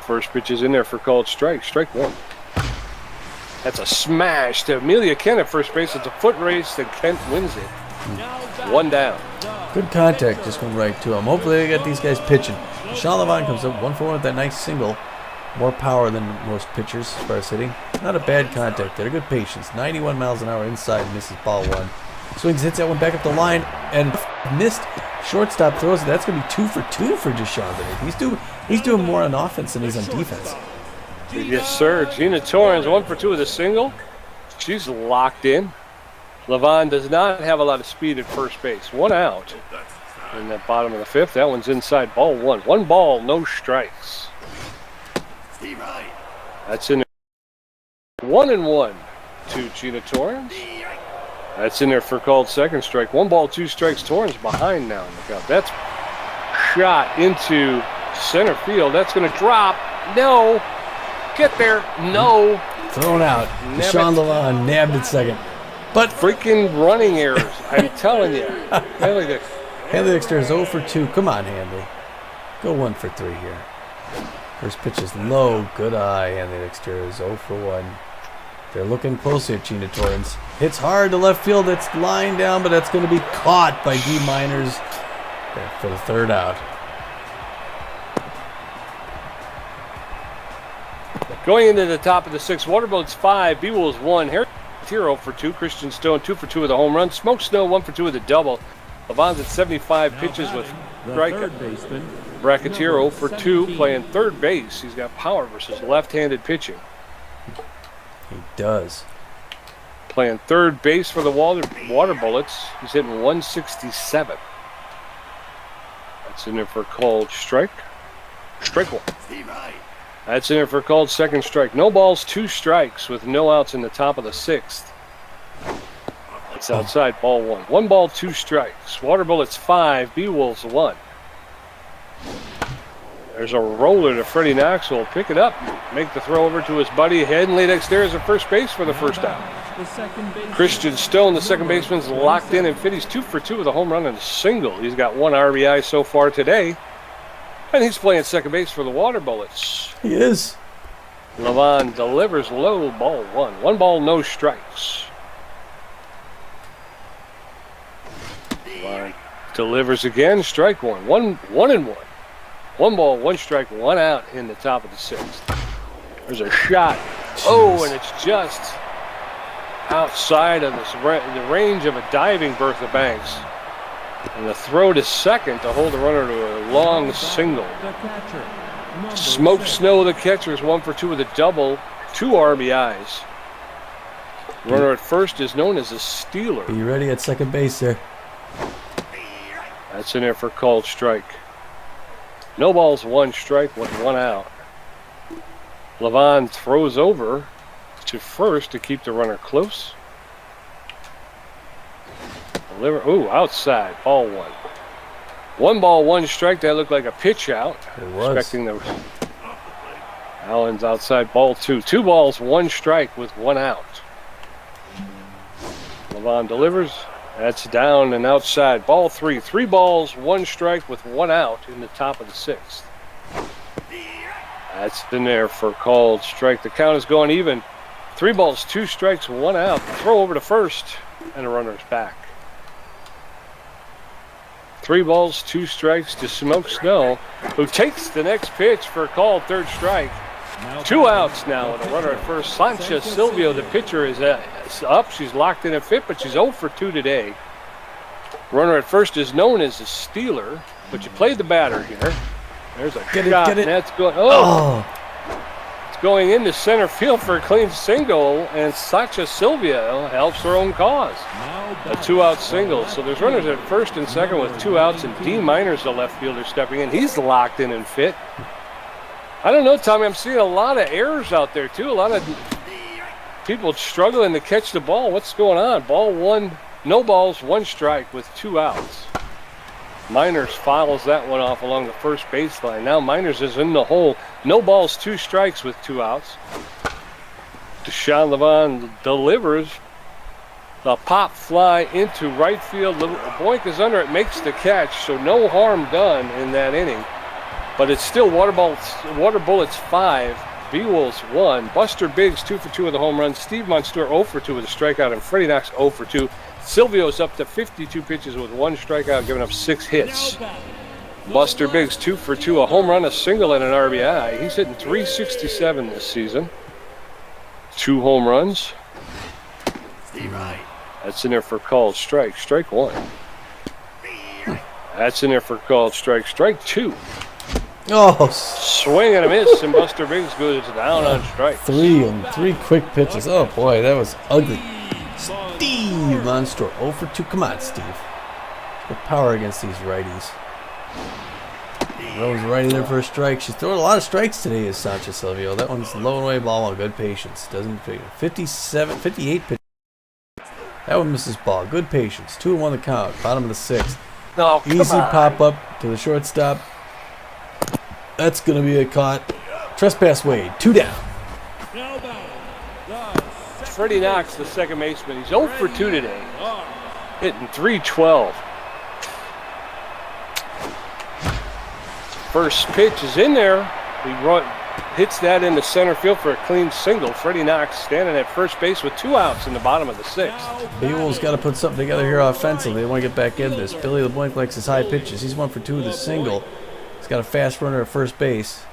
First pitch is in there for called strike. Strike 1. That's a smash to Amelia Kent at first base. It's a foot race, and Kent wins it. 1 down. Good contact, just went right to him. Hopefully they get these guys pitching. Sean Levon comes up 1 for 1 with that nice single. More power than most pitchers as far as hitting. Not a bad contact there. Good patience. 91 miles an hour inside, misses ball 1. Swings, hits that one back up the line, and missed. Shortstop throws it. That's going to be 2 for 2 for Deshaun today. He's doing more on offense than he's on defense. Yes, sir. Gina Torrens 1 for 2 with a single. She's locked in. Levon does not have a lot of speed at first base. 1 out in the bottom of the 5th. That one's inside, ball 1. 1 ball, no strikes. That's in there. 1-1 to Gina Torrens. That's in there for called second strike. 1 ball, 2 strikes. Torrens behind now in the count. That's shot into center field. That's going to drop. No. Get there. No. Thrown out. Deshaun Levon nabbed it second. But freaking running errors. I'm telling you. Hanley Dexter is 0 for 2. Come on, Hanley. Go 1 for 3 here. First pitch is low. Good eye. Hanley Dexter is 0 for 1. They're looking closely at Gina Torrens. Hits hard to left field. That's lying down, but that's going to be caught by D. Miners for the 3rd out. Going into the top of the 6th, Waterboats 5, Beewolves 1, Harry 0 for 2, Christian Stone 2 for 2 with a home run, Smoke Snow 1 for 2 with a double. Levon's at 75 pitches with strikeout. Bracketeer 0 for 2, playing third base. He's got power versus left-handed pitching. He does. Playing third base for the Water Bullets. He's hitting 167. That's in there for called strike. Strike 1. That's in there for called second strike. No balls, 2 strikes with no outs in the top of the 6th. It's outside, ball 1. 1 ball, 2 strikes. Water Bullets 5, Beewolves 1. There's a roller to Freddie Knox, who will pick it up, make the throw over to his buddy Henley Dexter at first base for the 1st out. Christian Stone, the second baseman's locked in and fit. He's 2 for 2 with a home run and a single. He's got 1 RBI so far today. And he's playing second base for the Water Bullets. He is. Levon delivers low, ball 1. 1 ball, no strikes. Levon delivers again, strike 1. 1-1. 1 ball, 1 strike, 1 out in the top of the 6th. There's a shot. Jeez. Oh, and it's just outside of the range of a diving Bertha Banks. And the throw to second to hold the runner to a long single. Smoke Snow, the catcher, is 1 for 2 with a double, 2 RBIs. Runner at first is known as a stealer. Be ready at second base there. That's in there for called strike. No balls, 1 strike with 1 out. Levon throws over to first to keep the runner close. Ooh, outside, ball 1. 1 ball, 1 strike. That looked like a pitch out. It was. Expecting the Allen's outside, ball 2. 2 balls, 1 strike with 1 out. Levon delivers. That's down and outside, ball 3. 3 balls, 1 strike with 1 out in the top of the 6th. That's in there for called strike. The count is going even. 3 balls, 2 strikes, 1 out. Throw over to first, and the runner's back. 3 balls, 2 strikes to Smoke Snow, who takes the next pitch for a called third strike. 2 outs now, and a runner at first. Sancha Silvio, the pitcher, is It's up. She's locked in and fit, but she's 0 for 2 today. Runner at first is known as a stealer, but you played the batter here. There's a shot, and that's going. It's going into center field for a clean single, and Sacha Silvia helps her own cause. A 2-out single. So there's runners at first and second with 2 outs, and D. Minor's the left fielder stepping in. He's locked in and fit. I don't know, Tommy. I'm seeing a lot of errors out there too. A lot of people struggling to catch the ball. What's going on? Ball 1. No balls, 1 strike with 2 outs. Minors fouls that one off along the first baseline. Now Minors is in the hole. No balls, 2 strikes with 2 outs. Deshaun Levon delivers the pop fly into right field. Boink is under it, makes the catch, so no harm done in that inning. But it's still Water Bullets 5. Beewolves 1. Buster Biggs 2 for 2 with a home run. Steve Monstour 0 for 2 with a strikeout, and Freddie Knox 0 for 2. Silvio's up to 52 pitches with 1 strikeout, giving up 6 hits. Buster Biggs 2 for 2, a home run, a single, and an RBI. He's hitting .367 this season. 2 home runs. That's in there for called strike. Strike 1. That's in there for called strike. Strike 2. Oh, Swing and a miss, and Buster Biggs goes down on strike. 3 quick pitches. Oh boy, that was ugly. Steve Monstour 0 for 2. Come on, Steve. Good power against these righties. Rose righty there for a strike. She's throwing a lot of strikes today, is Sancha Silvio. That one's low and away ball on. Good patience. Doesn't figure. 58 pitches. That one misses ball. Good patience. 2-1 the count. Bottom of the 6th. No, easy pop up to the shortstop. That's going to be a caught. Trespass Wade. 2 down. Freddie Knox, the second baseman. He's 0 for 2 today. Hitting .312. First pitch is in there. He hits that into center field for a clean single. Freddie Knox standing at first base with 2 outs in the bottom of the 6th. Beewolves got to put something together here offensively. They want to get back in this. Billy LeBlanc likes his high pitches. He's 1 for 2 with a single. He's got a fast runner at first base.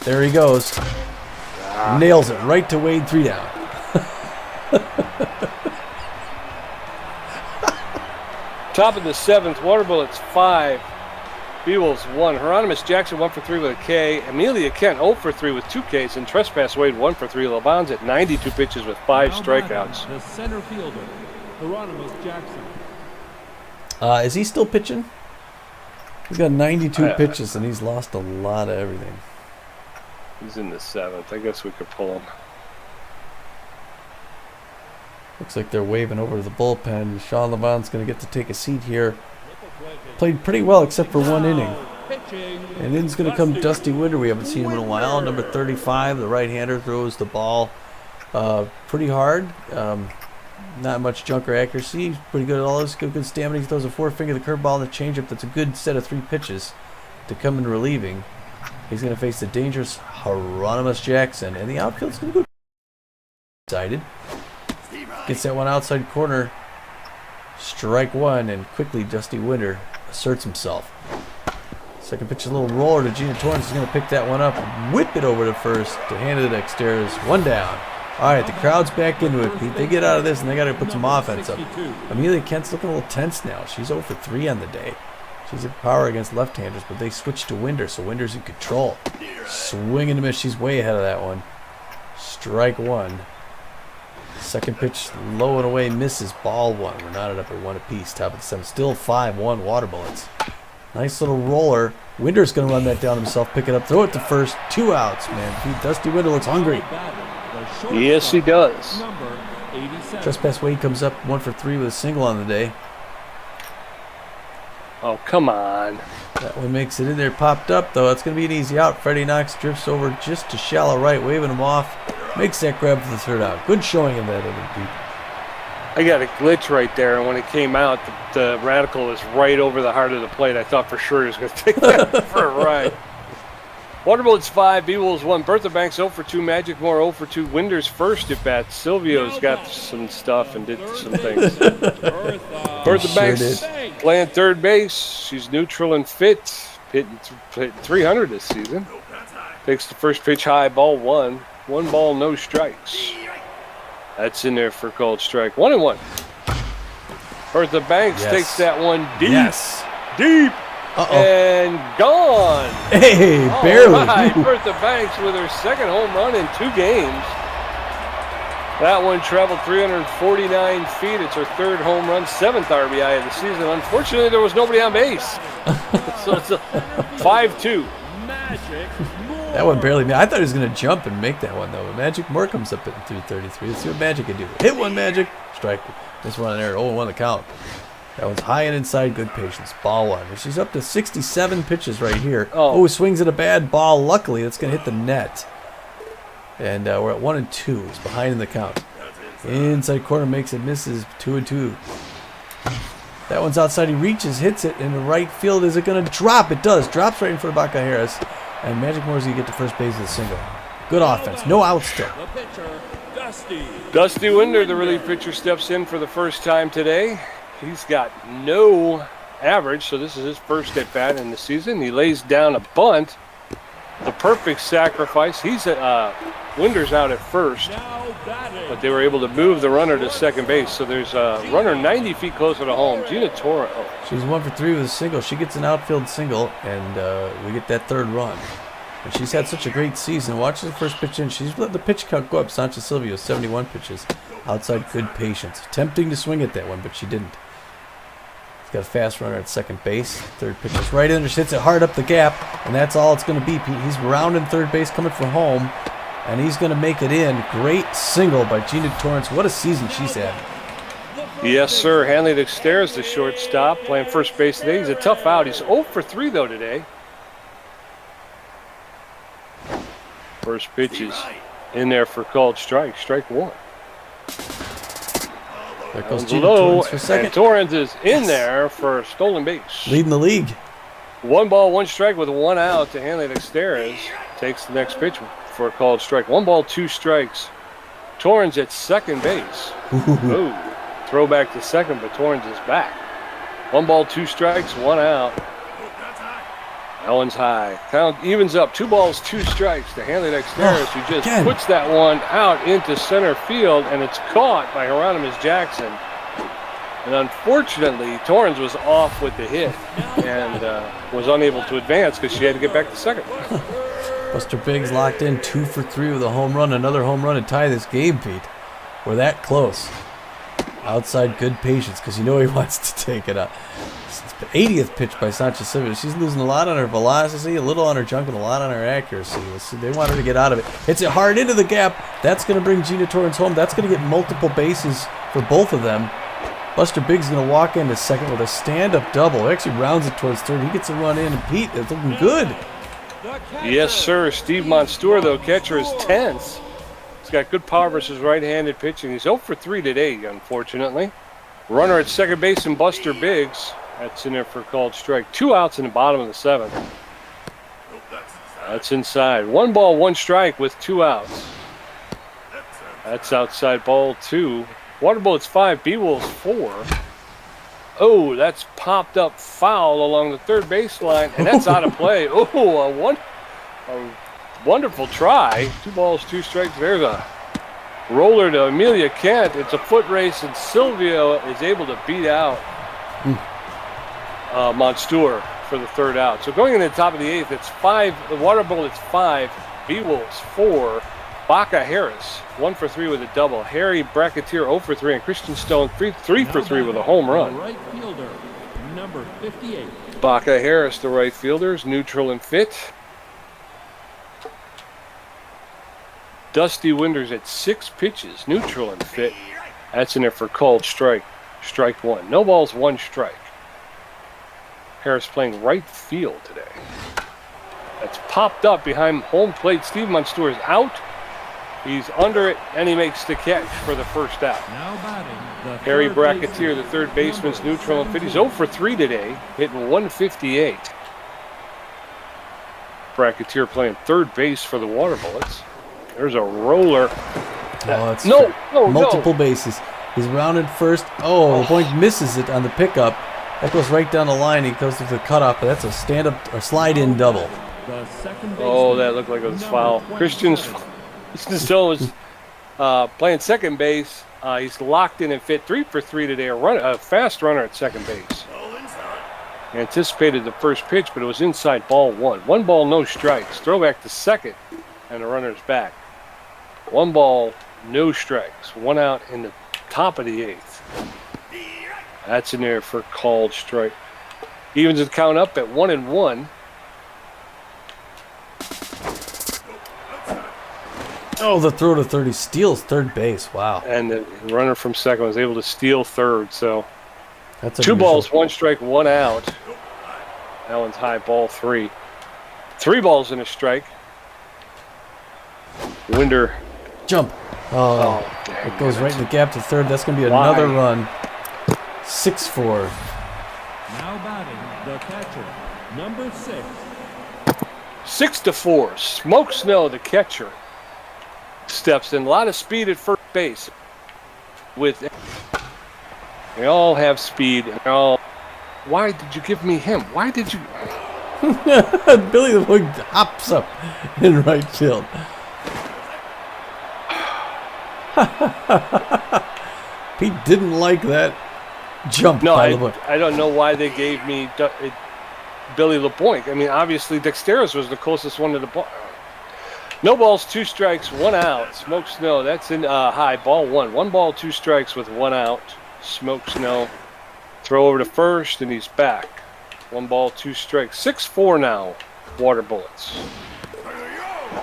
There he goes. Nails it right to Wade. 3 down. Top of the 7th, Water Bullets 5, Beewolves 1. Hieronymus Jackson 1 for 3 with a K. Amelia Kent 0 for 3 with 2 Ks. And Trespass Wade 1 for 3. LeBon's at 92 pitches with 5 strikeouts. The center fielder, Hieronymus Jackson. Is he still pitching? He's got 92 pitches, and he's lost a lot of everything. He's in the 7th. I guess we could pull him. Looks like they're waving over to the bullpen. Sean Levon's going to get to take a seat here. Played pretty well except for 1 inning. And then's going to come Dusty Winter. We haven't seen him in a while. Number 35, the right-hander, throws the ball pretty hard. Not much junker accuracy. He's pretty good at all this. Good stamina. He throws a 4-finger, the curveball, and a changeup. That's a good set of 3 pitches to come in relieving. He's going to face the dangerous Hieronymus Jackson. And the outfield's going to go excited. Gets that one outside corner. Strike 1, and quickly Dusty Winter asserts himself. Second pitch, a little roller to Gina Torrance. He's going to pick that one up and whip it over to first to hand it to Dexter's. 1 down. All right, the crowd's back into it, Pete. They get out of this, and they got to put some offense up. Amelia Kent's looking a little tense now. She's 0 for 3 on the day. She's at power against left-handers, but they switched to Winder, so Winder's in control. Swing and a miss. She's way ahead of that one. Strike 1. Second pitch, low and away, misses. Ball 1. We're knotted up at 1 apiece. Top of the 7th. Still 5-1 Water Bullets. Nice little roller. Winder's going to run that down himself, pick it up, throw it to first. 2 outs, man. Dusty Winder looks hungry. Yes, he does. Trespass Wade comes up 1 for 3 with a single on the day. Oh, come on. That one makes it in there. Popped up, though. That's going to be an easy out. Freddie Knox drifts over just to shallow right, waving him off. Makes that grab for the 3rd out. Good showing in that inning, Pete. I got a glitch right there, and when it came out, the radical was right over the heart of the plate. I thought for sure he was going to take that for a ride. Water Bullets 5, Beewolves 1. Bertha Banks 0 for 2, Magic Moore 0 for 2. Winder's first at bat. Silvio's got some stuff and did some things. Bertha Banks playing third base. She's neutral and fit. Hitting 300 this season. Takes the first pitch high, ball 1. 1 ball, no strikes. That's in there for called strike. 1-1. Bertha Banks takes that one deep. Yes. Deep. And gone. Hey, barely. Right. Bertha Banks with her second home run in 2 games. That one traveled 349 feet. It's her 3rd home run, 7th RBI of the season. Unfortunately, there was nobody on base. So it's a 5-2. That one barely. I thought he was going to jump and make that one, though. But Magic Moore comes up at 333. Let's see what Magic can do. Hit one, Magic. Strike. This one in there. 0-1 the count. That one's high and inside. Good patience. Ball 1. She's up to 67 pitches right here. Oh, swings at a bad ball. Luckily, that's going to hit the net. And we're at 1-2. He's behind in the count. Inside corner makes it, misses. 2-2. That one's outside. He reaches, hits it in the right field. Is it going to drop? It does. Drops right in front of Baca Harris. And Magic Moore's going to get to first base with a single. Good offense. No outs still. Dusty Winder, the relief pitcher, steps in for the first time today. He's got no average, so this is his first at bat in the season. He lays down a bunt. The perfect sacrifice. Winder's out at first, but they were able to move the runner to second base. So there's a runner 90 feet closer to home. Gina Torrance. She's 1 for 3 with a single. She gets an outfield single, and we get that 3rd run. And she's had such a great season. Watch the first pitch in. She's let the pitch count go up. Sanchez Silvio, 71 pitches. Outside, good patience. Tempting to swing at that one, but she didn't. He's got a fast runner at second base. 3rd pitch is right in there. She hits it hard up the gap, and that's all it's going to be. He's rounding 3rd base, coming for home, and he's going to make it in. Great single by Gina Torrance. What a season she's had. Yes, sir. Hanley Dexter, the shortstop, playing first base today. He's a tough out. He's 0 for 3, though, today. First pitch is in there for called strike. Strike 1. There goes Gina Torrance for second. And Torrance is in there for stolen base. Leading the league. 1 ball, 1 strike with 1 out to Hanley Dexter. Takes the next pitch for a called strike. 1 ball, 2 strikes. Torrance at second base. Ooh. Throw back to second, but Torrance is back. 1 ball, 2 strikes, 1 out. That one's high. Count evens up. 2 balls, 2 strikes to Hanley Dexter, who just puts that one out into center field, and it's caught by Hieronymus Jackson. And unfortunately, Torrance was off with the hit and was unable to advance because she had to get back to second. Buster Biggs locked in 2 for 3 with a home run. Another home run to tie this game, Pete. We're that close. Outside, good patience because you know he wants to take it up. 80th pitch by Sanchez Silvio. She's losing a lot on her velocity, a little on her jump, and a lot on her accuracy. They want her to get out of it. Hits it hard into the gap. That's going to bring Gina Torrance home. That's going to get multiple bases for both of them. Buster Biggs is going to walk into second with a stand-up double. Actually rounds it towards third. He gets a run in, and Pete, it's looking good. Yes, sir. Steve Monstour, though, catcher, is tense. He's got good power versus right-handed pitching. He's 0 for 3 today, unfortunately. Runner at second base and Buster Biggs. That's in there for a called strike. 2 outs in the bottom of the 7th. That's inside. 1 ball, 1 strike with 2 outs. That's outside ball 2. Water Bullets 5, Beewolves 4. Oh, that's popped up foul along the third baseline, and that's out of play. Oh, a wonderful try. 2 balls, 2 strikes. There's a roller to Amelia Kent. It's a foot race, and Silvio is able to beat out Monstour for the 3rd out. So going into the top of the 8th, it's 5. The Water Bullets 5, Beewolves 4. Baca Harris 1 for 3 with a double. Harry Bracketeer 0 for 3, and Christian Stone 3 for 3 with a home run. Right fielder, number 58. Baca Harris, the right fielder, is neutral and fit. Dusty Winders at 6 pitches, neutral and fit. That's in there for called strike. Strike 1. No balls, 1 strike. Harris playing right field today. That's popped up behind home plate. Steve Monstour is out. He's under it, and he makes the catch for the 1st out. Now batting, Harry Bracketeer, the third baseman's neutral and fit. He's 0 for 3 today, hitting 158. Bracketeer playing third base for the Water Bullets. There's a roller. Multiple bases. He's rounded first. Oh, the point misses it on the pickup. That goes right down the line. He goes to the cutoff, but that's a stand-up or slide-in double. Oh, that looked like it was foul. Christian Stone was playing second base. He's locked in and fit 3 for 3 today. A fast runner at second base. Anticipated the first pitch, but it was inside ball 1. 1 ball, no strikes. Throwback to second, and the runner's back. 1 ball, no strikes. 1 out in the top of the 8th. That's in there for called strike. Evens the count up at 1-1. Oh, the throw to third. He steals third base. Wow. And the runner from second was able to steal third. So That's 2 unusual. balls, 1 strike, 1 out. That one's high, ball 3. 3 balls and a strike. Winder. Jump. Oh, dang it goes it. right in the gap to third. That's going to be Why? another run. 6-4. Now batting the catcher, number 6. 6-4. Smoke Snow, the catcher, steps in. A lot of speed at first base. They all have speed. And why did you give me him? Why did you? Billy the Boy hops up in right field. Pete didn't like that jump No, by the boy. I don't know why they gave me Billy LeBoink. I mean, obviously Dexteros was the closest one to the ball. No balls, 2 strikes, 1 out. Smoke Snow, that's in high, ball 1. 1 ball, 2 strikes with 1 out. Smoke Snow, throw over to first, and he's back. 1 ball, 2 strikes. 6-4 now, Water Bullets.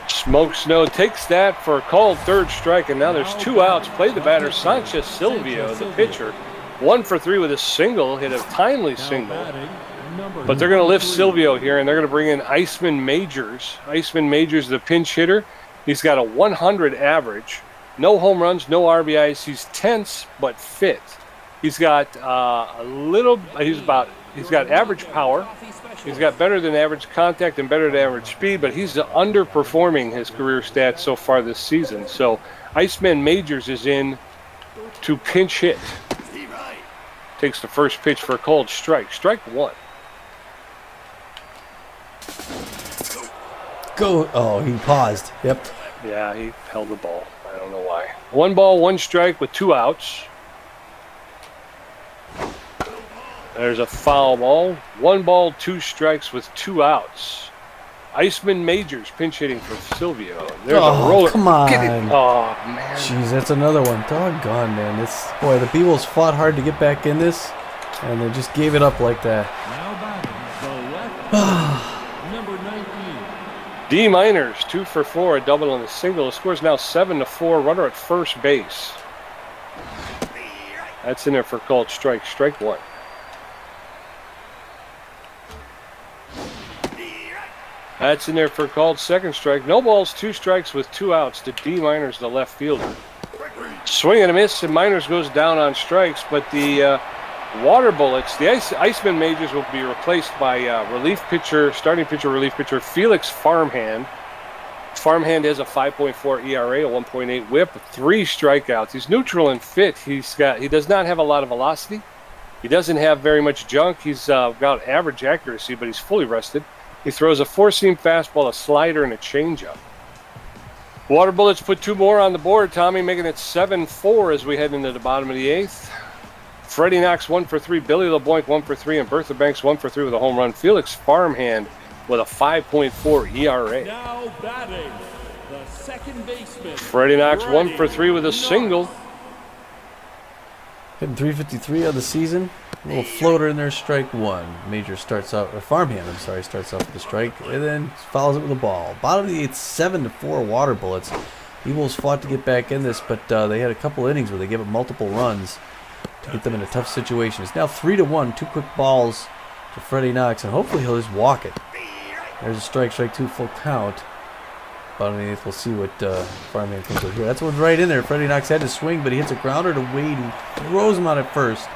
Smoke Snow takes that for a called third strike, and now there's 2 outs. Played the batter, Sanchez Silvio, the pitcher. 1 for 3 with a single, hit a timely Now single. batting number But they're going to lift 3. Silvio here, and they're going to bring in Iceman Majors. Iceman Majors, the pinch hitter. He's got a 100 average. No home runs, no RBIs. He's tense but fit. He's got he's got average power. He's got better than average contact and better than average speed, but he's underperforming his career stats so far this season. So Iceman Majors is in to pinch hit. Takes the first pitch for a called strike. Strike 1. Go. Oh, he paused. Yep. Yeah, he held the ball. I don't know why. 1 ball, 1 strike with 2 outs. There's a foul ball. 1 ball, 2 strikes with 2 outs. Iceman Majors pinch hitting for Silvio. There's a roller. Come on. Get it. Oh, man. Jeez, that's another one. Doggone, man. Boy, the Beewolves fought hard to get back in this, and they just gave it up like that. Now batting the left, number 19. D Miners, 2 for 4, a double and a single. The score's now 7-4. Runner at first base. That's in there for called strike. Strike 1. That's in there for called second strike. No balls, 2 strikes with 2 outs to D Miners, the left fielder. Swing and a miss, and Miners goes down on strikes, but the Water Bullets, the Iceman Majors will be replaced by starting pitcher, relief pitcher Felix Farmhand. Farmhand has a 5.4 ERA, a 1.8 WHIP, 3 strikeouts. He's neutral and fit. He does not have a lot of velocity. He doesn't have very much junk. He's got average accuracy, but he's fully rested. He throws a 4-seam fastball, a slider, and a changeup. Water Bullets put 2 more on the board, Tommy, making it 7-4 as we head into the bottom of the 8th. Freddie Knox 1 for 3, Billy LeBoink 1 for 3, and Bertha Banks 1 for 3 with a home run. Felix Farmhand with a 5.4 ERA. Now batting the second baseman. Freddie Knox 1 for 3 with a single. Hitting 353 of the season. A little floater in there, strike 1. Major starts out, or Farmhand, starts off with the strike, and then follows it with a ball. Bottom of the 8th, 7-4 Water Bullets. Beewolves fought to get back in this, but they had a couple innings where they gave up multiple runs to get them in a tough situation. It's now 3-1, 2 quick balls to Freddie Knox, and hopefully he'll just walk it. There's a strike 2, full count. Bottom of the 8th, we'll see what Farmhand comes with here. That's one's right in there. Freddie Knox had to swing, but he hits a grounder to Wade, who throws him out at first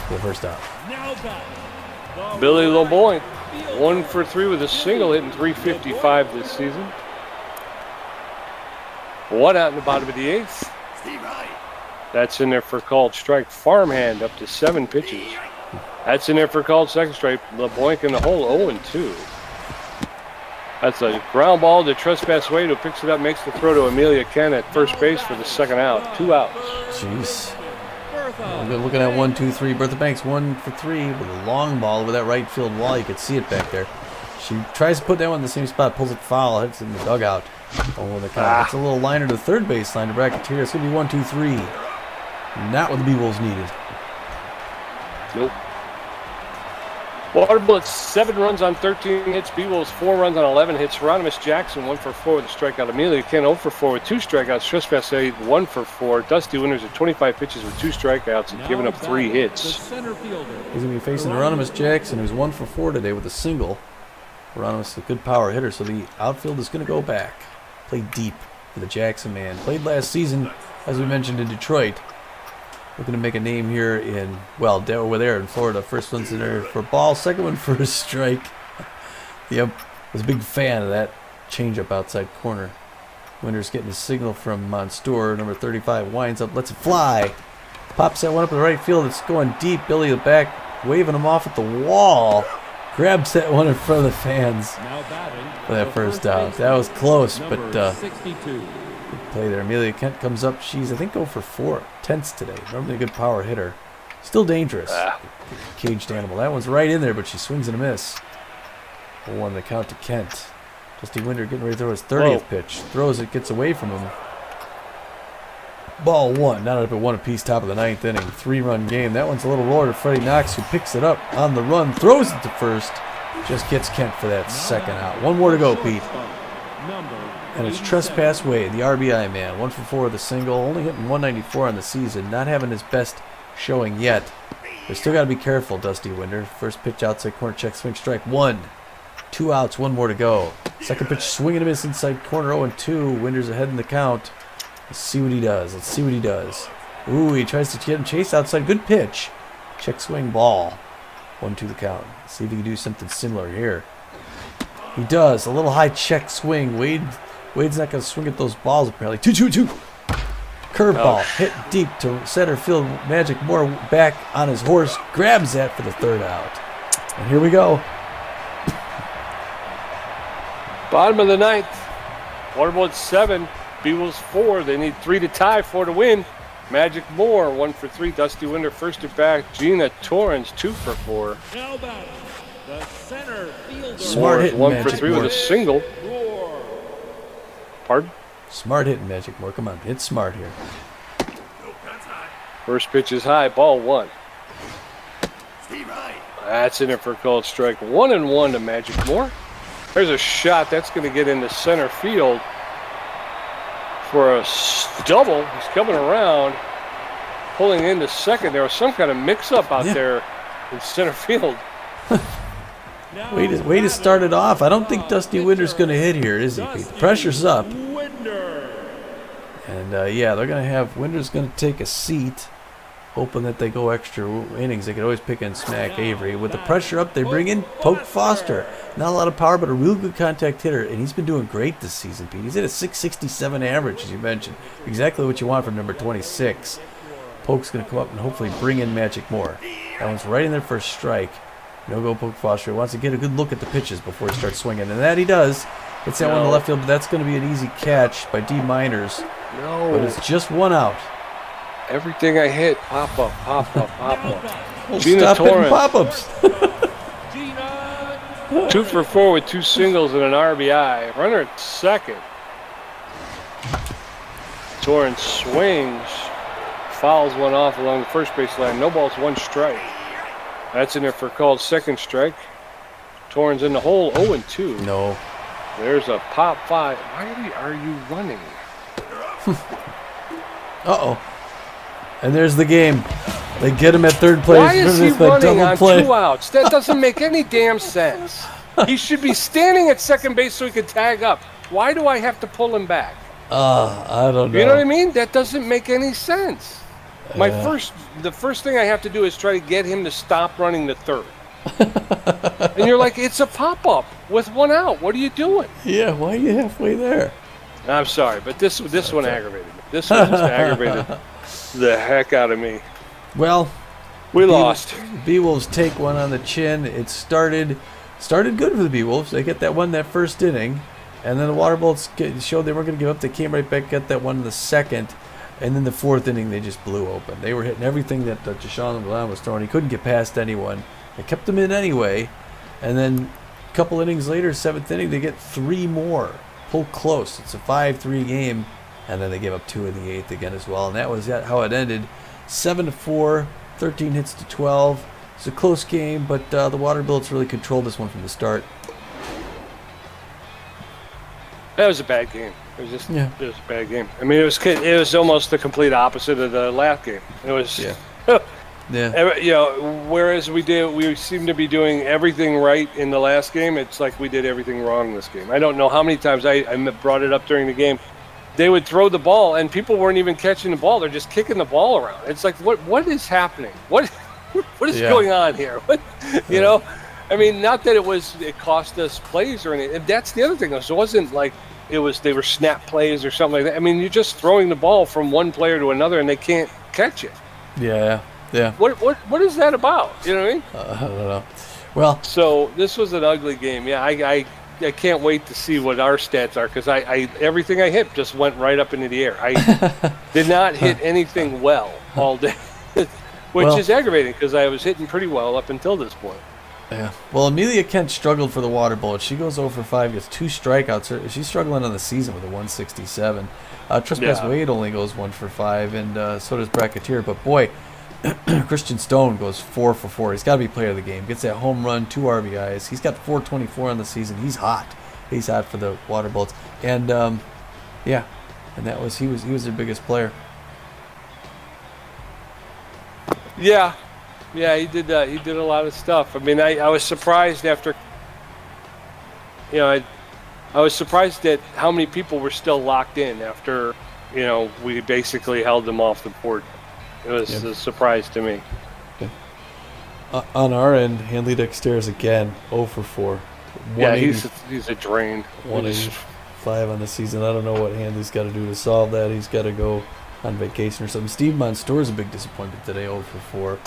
for the first out. Now batting the Billy right LeBoink fielder. 1 for 3 with a single, hitting 355 this season. 1 out in the bottom of the 8th. That's in there for called strike. Farmhand up to 7 pitches. That's in there for called second strike. LeBoink in the hole, 0-2. That's a ground ball to Trespass Wade, who picks it up, makes the throw to Amelia Kent at first base for the second out. 2 outs. Jeez. We're looking at 1, 2, 3. Bertha Banks 1 for 3 with a long ball over that right field wall. You could see it back there. She tries to put that one in the same spot, pulls it foul, hits it in the dugout. Oh, the count. It's a little liner to the third baseline to Bracketeer. It's going to be 1, 2, 3. Not what the Beewolves needed. Nope. Water Bullets 7 runs on 13 hits. Beewolves 4 runs on 11 hits. Hieronymus Jackson 1 for 4 with a strikeout. Amelia Kent 0 for 4 with 2 strikeouts. Trespass Wade 1 for 4. Dusty Winters at 25 pitches with 2 strikeouts and giving up 3 hits. He's going to be facing Hieronymus Jackson, who's 1 for 4 today with a single. Hieronymus is a good power hitter, so the outfield is going to go back. Played deep for the Jackson man. Played last season, as we mentioned, in Detroit. Looking to make a name here in, well, over there in Florida. First one's in there for a ball, second one for a strike. Yep, was a big fan of that changeup outside corner. Winters getting a signal from Monstour. Number 35 winds up, lets it fly. Pops that one up in the right field. It's going deep. Billy the back, waving him off at the wall. Grabs that one in front of the fans for that first out. That was close, but good play there. Amelia Kent comes up. She's, I think, 0 for 4. Tenths today. Normally a good power hitter. Still dangerous. Caged animal. That one's right in there, but she swings and a miss. 1 the count to Kent. Dusty Winter getting ready to throw his 30th pitch. Throws it, gets away from him. Ball 1. Not up at 1 apiece, top of the 9th inning. 3-run game. That one's a little roller to Freddie Knox, who picks it up on the run, throws it to first. Just gets Kent for that second out. 1 more to go, Pete. And it's Trespass Wade, the RBI man. 1 for 4 with a single. Only hitting 194 on the season. Not having his best showing yet. But still got to be careful, Dusty Winter. First pitch outside corner, check, swing, strike. 1. 2 outs, 1 more to go. Second pitch, swing and a miss inside corner, 0-2. Winters ahead in the count. Let's see what he does. Let's see what he does. Ooh, he tries to get him chased outside. Good pitch. Check, swing, ball. 1-2 the count. Let's see if he can do something similar here. He does. A little high check swing. Wade's not going to swing at those balls, apparently. 2-2-2. Curveball. Hit deep to center field. Magic Moore back on his horse. Grabs that for the third out. And here we go. Bottom of the 9th. Waterboard 7. Beewolves 4. They need 3 to tie, 4 to win. Magic Moore 1 for 3. Dusty Winter first at bat. Gina Torrens 2 for 4. Now batting, the center fielder. Smart hitting 1 Magic for 3 Moore. with a single. Pardon? Smart hitting, Magic Moore. Come on, hit smart here. First pitch is high, ball 1. That's in there for a called strike. 1-1 to Magic Moore. There's a shot that's going to get into center field for a double. He's coming around, pulling into second. There was some kind of mix-up out there in center field. Way to start it off. I don't think Dusty Winter's going to hit here, is he, Pete? The pressure's up. And, yeah, they're going to have Winter's going to take a seat, hoping that they go extra innings. They could always pick and smack Avery. With the pressure up, they bring in Poke Foster. Not a lot of power, but a real good contact hitter, and he's been doing great this season, Pete. He's at a .667 average, as you mentioned. Exactly what you want from number 26. Poke's going to come up and hopefully bring in Magic Moore. That one's right in there for a strike. No-go Poke Foster. He wants to get a good look at the pitches before he starts swinging, and that he does. Hits that one in the left field, but that's going to be an easy catch by D. Miners. No. But it's just 1 out. Everything I hit, pop up, pop up, pop up. Well, Gina stop hitting Torrens. pop-ups. 2 for 4 with 2 singles and an RBI. Runner at second. Torrens swings, fouls one off along the first base line. No balls, 1 strike. That's in there for a called second strike. Torrens in the hole, 0-2. No. There's a pop 5. Why are you running? Uh-oh. And there's the game. They get him at third place. Why is he running on play. 2 outs? That doesn't make any damn sense. He should be standing at second base so he can tag up. Why do I have to pull him back? I don't know. You know what I mean? That doesn't make any sense. The first thing I have to do is try to get him to stop running to third. And you're like, it's a pop-up with 1 out. What are you doing? Yeah, why are you halfway there? I'm sorry, but this one aggravated me. This one just aggravated the heck out of me. Well, we lost. Beewolves take one on the chin. It started started good for the Beewolves. They get that one that first inning, and then the Waterbolts showed they weren't going to give up. They came right back, got that one in the second, and then the fourth inning they just blew open. They were hitting everything that Deshaun Lamont was throwing. He couldn't get past anyone. They kept them in anyway, and then a couple innings later, seventh inning, they get three more. Pulled close. It's a 5-3 game, and then they gave up two in the eighth again as well, and that was how it ended. 7-4, 13 hits to 12. It's a close game, but the Waterbullets really controlled this one from the start. That was a bad game. It was it was a bad game. I mean, it was almost the complete opposite of the last game. It was, whereas we seem to be doing everything right in the last game. It's like we did everything wrong in this game. I don't know how many times I brought it up during the game. They would throw the ball, and people weren't even catching the ball. They're just kicking the ball around. It's like, what is happening? What is going on here? You know? I mean, not that it cost us plays or anything. That's the other thing. It wasn't like they were snap plays or something like that. I mean, you're just throwing the ball from one player to another, and they can't catch it. Yeah. What is that about? You know what I mean? I don't know. Well, so this was an ugly game. Yeah, I can't wait to see what our stats are, because I everything I hit just went right up into the air. I did not hit anything well all day, which is aggravating because I was hitting pretty well up until this point. Yeah. Well, Amelia Kent struggled for the Waterbullets. She goes 0 for 5, gets 2 strikeouts. She's struggling on the season with a 167. Trespass Wade only goes 1 for 5, and so does Bracketeer. But boy, Christian Stone goes 4 for 4. He's got to be player of the game. Gets that home run, 2 RBIs. He's got 424 on the season. He's hot. He's hot for the Waterbullets. And and that was he was their biggest player. Yeah, he did. He did a lot of stuff. I mean, I was surprised after. I was surprised at how many people were still locked in after. We basically held them off the board. It was a surprise to me. On our end, Hanley Dexter's again 0 for 4. Yeah, he's a drain. 185 on the season. I don't know what Hanley's got to do to solve that. He's got to go on vacation or something. Steve Monstour's a big disappointment today, 0 for 4.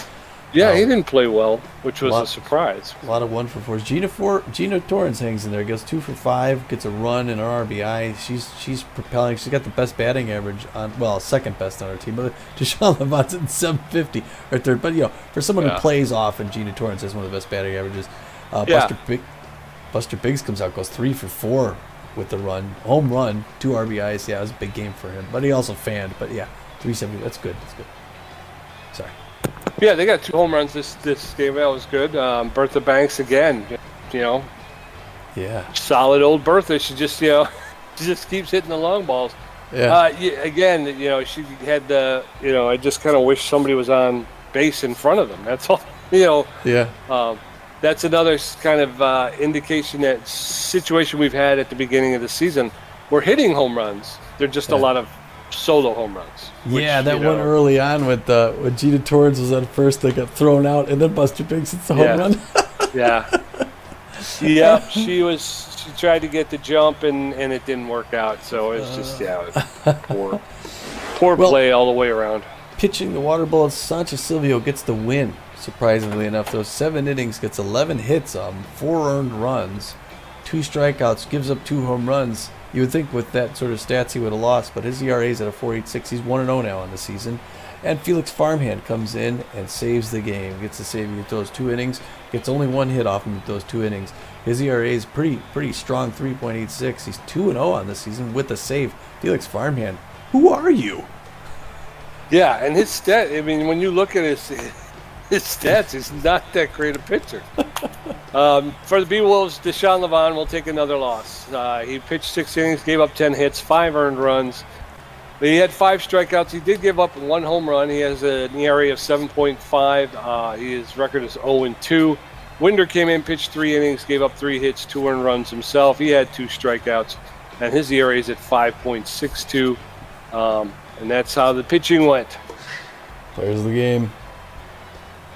Yeah, he didn't play well, which was a surprise. A lot of 1 for 4s. Gina Torrance hangs in there, gets 2 for 5, gets a run and an RBI. She's propelling. She's got the best batting average second best on our team. But Deshaun Lamont's at 750 or third. But for someone who plays often, Gina Torrance has one of the best batting averages. Buster Biggs comes out, goes 3 for 4 with the run, home run, 2 RBIs. Yeah, it was a big game for him. But he also fanned. But 370. That's good. Sorry. Yeah, they got 2 home runs this game. That was good. Bertha Banks again. Yeah. Solid old Bertha. She just she just keeps hitting the long balls. Yeah. Again, she had the. I just kind of wish somebody was on base in front of them. That's all. Yeah. That's another kind of indication that situation we've had at the beginning of the season. We're hitting home runs. They're just a lot of solo home runs. That one early on with when Gina Torrance was at first, they got thrown out, and then Buster Biggs hits the home run. She tried to get the jump, and it didn't work out. So it's just poor play all the way around. Pitching the Waterbullets, Sancho Silvio gets the win. Surprisingly enough, those 7 innings, gets 11 hits, 4 earned runs, 2 strikeouts, gives up 2 home runs. You would think with that sort of stats he would have lost, but his ERA is at a 4.86. He's 1-0 now on the season. And Felix Farmhand comes in and saves the game. Gets the save with those 2 innings. Gets only 1 hit off him with those 2 innings. His ERA is pretty strong, 3.86. He's 2-0 on the season with a save. Felix Farmhand, who are you? Yeah, and his stat. I mean, when you look at his stats, he's not that great a pitcher. For the Beewolves, Deshaun Lavon will take another loss. He pitched 6 innings, gave up 10 hits, 5 earned runs. But he had 5 strikeouts. He did give up 1 home run. He has an ERA of 7.5. His record is 0-2. Winder came in, pitched 3 innings, gave up 3 hits, 2 earned runs himself. He had 2 strikeouts, and his ERA is at 5.62. And that's how the pitching went. Players of the game.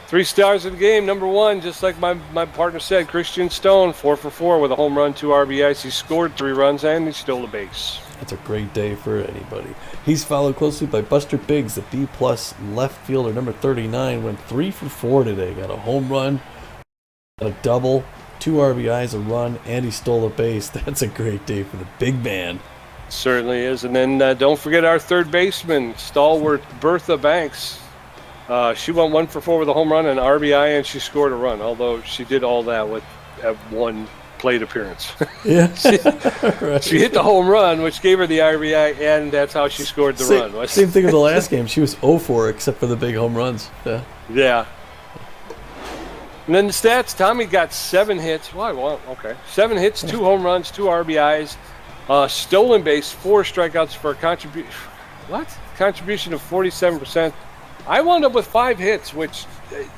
3 stars of the game. Number 1, just like my partner said, Christian Stone, 4 for 4 with a home run, 2 RBIs. He scored 3 runs, and he stole a base. That's a great day for anybody. He's followed closely by Buster Biggs, the B-plus left fielder, number 39, went 3 for 4 today. Got a home run, got a double, 2 RBIs, a run, and he stole a base. That's a great day for the big man. Certainly is. And then don't forget our third baseman, stalwart Bertha Banks. She went 1 for 4 with a home run and RBI, and she scored a run, although she did all that with one plate appearance. Yeah. Right. She hit the home run, which gave her the RBI, and that's how she scored the run. Same thing with the last game. She was 0-4 except for the big home runs. Yeah. Yeah. And then the stats, Tommy got 7 hits. Why? Well, okay. 7 hits, 2 home runs, 2 RBIs, stolen base, 4 strikeouts for a contribution. What? Contribution of 47%. I wound up with 5 hits, which,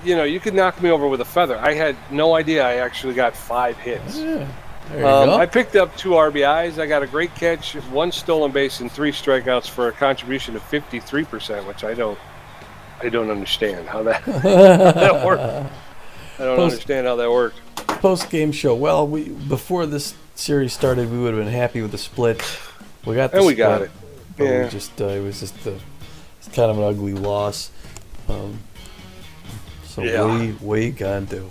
you could knock me over with a feather. I had no idea I actually got 5 hits. Yeah. There you go. I picked up 2 RBIs. I got a great catch, 1 stolen base, and 3 strikeouts for a contribution of 53%, which I don't understand how that worked. I don't understand how that worked. Post-game show. Well, before this series started, we would have been happy with the split. We got the and we split, got it. but Yeah. it's kind of an ugly loss. Yeah. way gone to.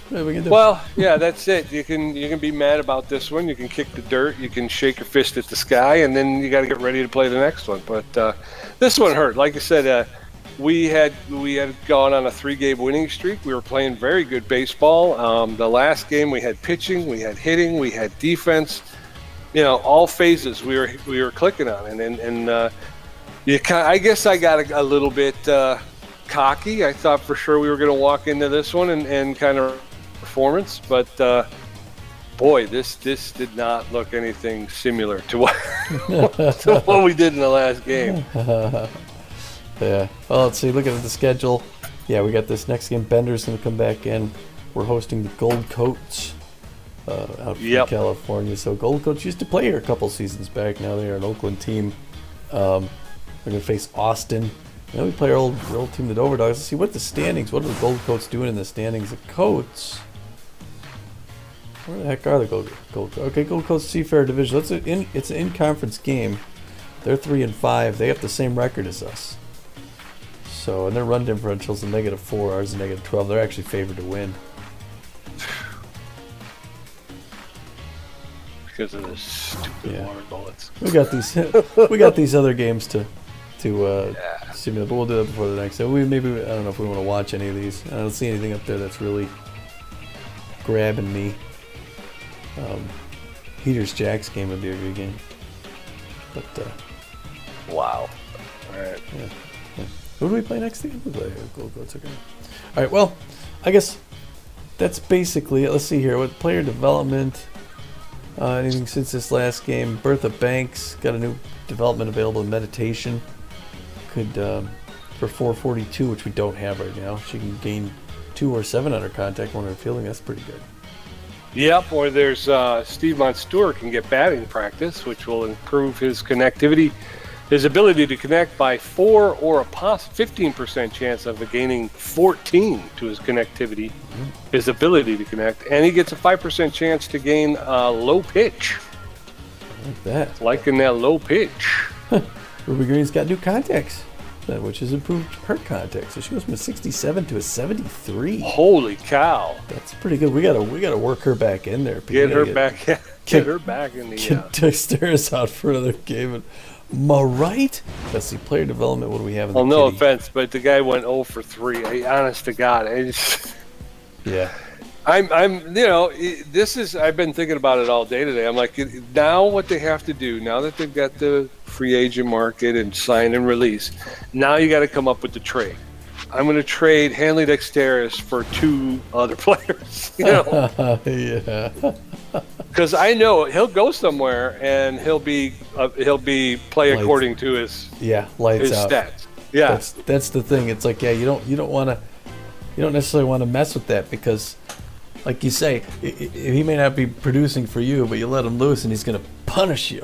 What are we gonna do? Well, yeah, that's it. You can be mad about this one. You can kick the dirt. You can shake your fist at the sky, and then you got to get ready to play the next one. But this one hurt. Like I said, we had gone on a 3-game winning streak. We were playing very good baseball. The last game we had pitching, we had hitting, we had defense. All phases we were clicking on, and I guess I got a little bit cocky. I thought for sure we were going to walk into this one and kind of performance, but boy, this did not look anything similar to what we did in the last game. Yeah. Well, let's see. Looking at the schedule, yeah, we got this next game. Bender's going to come back in. We're hosting the Gold Coats out from California. So Gold Coats used to play here a couple seasons back. Now they're an Oakland team. We're going to face Austin. We play our old team, the Dover Dogs. Let's see what the standings. What are the Gold Coats doing in the standings? The Coats. Where the heck are the Gold Coats? Okay, Gold Coats Seafair Division. It's an in-conference game. They're 3-5. They have the same record as us. So, and their run differential's a -4. Ours is a -12. They're actually favored to win. Because of the stupid water bullets. We got these other games to simulate, but we'll do that before the next. So I don't know if we want to watch any of these. I don't see anything up there that's really grabbing me. Heaters Jacks game would be a good game. But wow. All right. Yeah. Who do we play next again? Gold Coats. Okay. All right. Well, I guess that's basically it. Let's see here. What player development? Anything since this last game? Bertha Banks got a new development available in meditation. Could for 442, which we don't have right now. She can gain 2 or 7 under contact when her fielding. That's pretty good. Yep. Or there's Steve Monstour can get batting practice, which will improve his connectivity. His ability to connect by 4 or a 15% chance of gaining 14 to his connectivity, his ability to connect, and he gets a 5% chance to gain low pitch. I like that. Liking that low pitch. Ruby Green's got new contacts, which has improved her contacts. So she goes from a 67 to a 73. Holy cow! That's pretty good. We gotta work her back in there. Get her back in the. Get Dexter's out for another game. Am I right? Let's see, player development. What do we have in the no kitty? offense, but the guy went 0 for 3. Honest to God, yeah. This is. I've been thinking about it all day today. I'm like, now what they have to do, now that they've got the free agent market and sign and release, now you got to come up with the trade. I'm going to trade Hanley Dexteris for 2 other players. Yeah. Because I know he'll go somewhere and he'll be play according to his lights his out. stats. Yeah, that's the thing. It's like you don't necessarily want to mess with that because, like you say, he may not be producing for you, but you let him loose and he's going to punish you.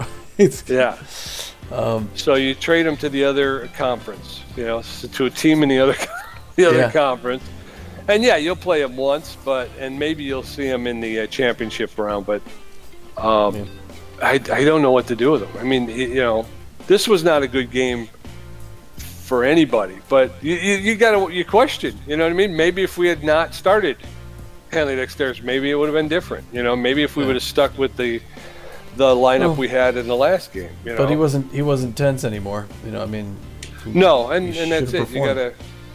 So you trade him to the other conference, to a team in the other conference, and you'll play him once, and maybe you'll see him in the championship round. But I don't know what to do with him. I mean, this was not a good game for anybody, but you question. You know what I mean? Maybe if we had not started Hanley Dexter's, maybe it would have been different. Maybe if we would have stuck with the lineup we had in the last game. But he wasn't tense anymore. I mean. No, and that's it. You gotta,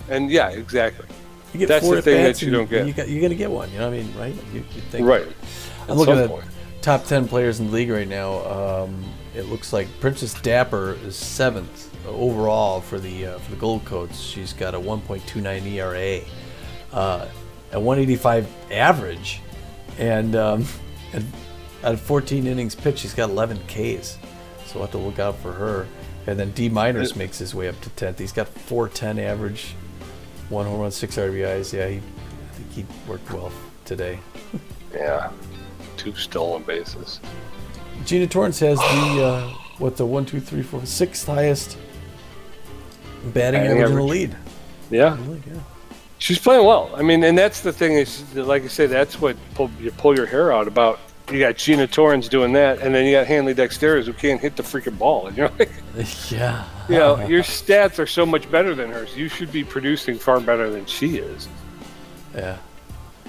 and yeah, exactly. You get that's four the thing at-bats that you don't get. You're gonna get one. You know what I mean, right? You think. Right. I'm looking at top 10 players in the league right now. It looks like Princess Dapper is 7th overall for the Gold Coats. She's got a 1.29 ERA, a 185 average, and out of 14 innings pitched, she's got 11 Ks. So we'll have to look out for her. And then D Miners makes his way up to 10th. He's got 410 average, 1 home run, 6 RBIs. Yeah, I think he worked well today. Yeah, 2 stolen bases. Gina Torrance has the 1, 2, 3, 4, 6th highest batting average in the lead. Yeah. She's playing well. I mean, and that's the thing is, like I say, that's what you pull your hair out about. You got Gina Torrance doing that, and then you got Hanley Dexteris who can't hit the freaking ball. And you're like, yeah. Your stats are so much better than hers. You should be producing far better than she is. Yeah.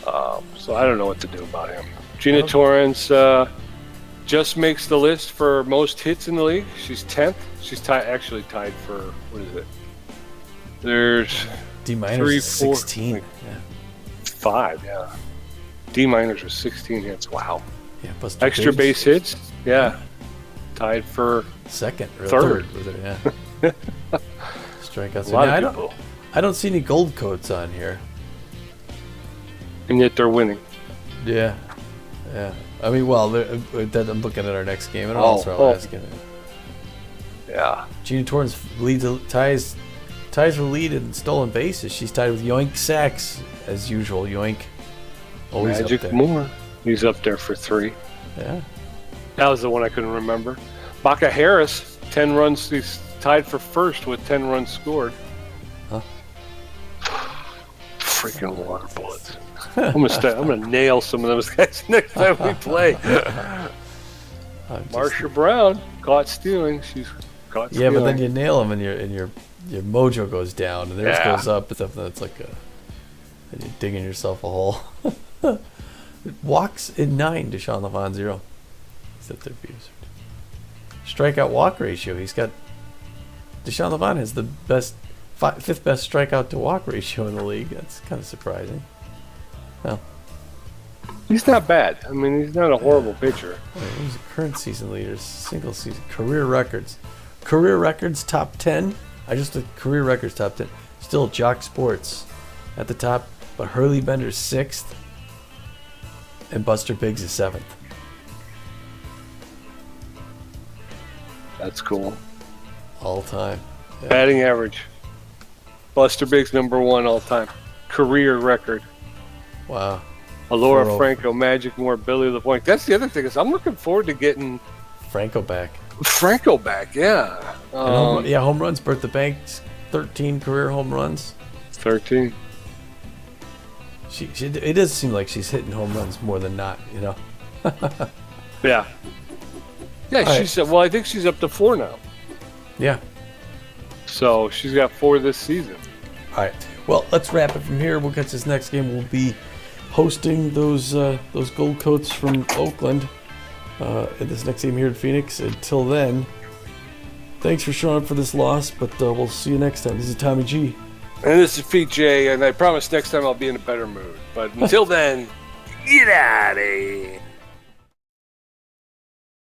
So I don't know what to do about him. Gina Torrance just makes the list for most hits in the league. She's 10th. She's actually tied for, what is it? There's D Miners 16. Like 5, yeah. D Miners was 16 hits. Wow. Yeah, extra base hits. Yeah. Tied for second or third. Was it? Yeah. Strikeouts. A lot of people. I don't see any Gold Coats on here. And yet they're winning. Yeah. Yeah. I mean, well, I'm looking at our next game and also our last game. Yeah. Gina Torrance ties her lead in stolen bases. She's tied with Yoink Sachs as usual. Yoink. Always Magic up there. Moore. He's up there for 3. Yeah. That was the one I couldn't remember. Baca Harris, 10 runs. He's tied for first with 10 runs scored. Huh? Freaking water bullets. I'm gonna nail some of those guys next time we play. Marsha Brown caught stealing. She's caught stealing. Yeah, but then you nail them and your mojo goes down and theirs goes up. It's something that's like and you're digging yourself a hole. Walks in 9, Deshaun Levon 0. He's at their views. Strikeout walk ratio. He's got Deshaun Levon has the fifth best strikeout to walk ratio in the league. That's kind of surprising. Well, he's not bad. I mean, he's not a horrible pitcher. He's the current season leaders, single season career records. Career records top 10. I just looked career records top 10. Still Jock Sports at the top, but Hurley Bender's 6th and Buster Biggs is 7th. That's cool. All time. Yeah. Batting average. Buster Biggs number 1 all time. Career record. Wow. Alora Franco, Magic Moore, Billy LaPointe. That's the other thing is I'm looking forward to getting Franco back. Yeah. Home runs. Bertha Banks, 13 career home runs. 13. It does seem like she's hitting home runs more than not, Yeah. Yeah, well, I think she's up to 4 now. Yeah. So she's got 4 this season. All right. Well, let's wrap it from here. We'll catch this next game. We'll be hosting those Gold Coats from Oakland in this next game here in Phoenix. Until then, thanks for showing up for this loss, but we'll see you next time. This is Tommy G. And this is Pete J, and I promise next time I'll be in a better mood. But until then, get out of here.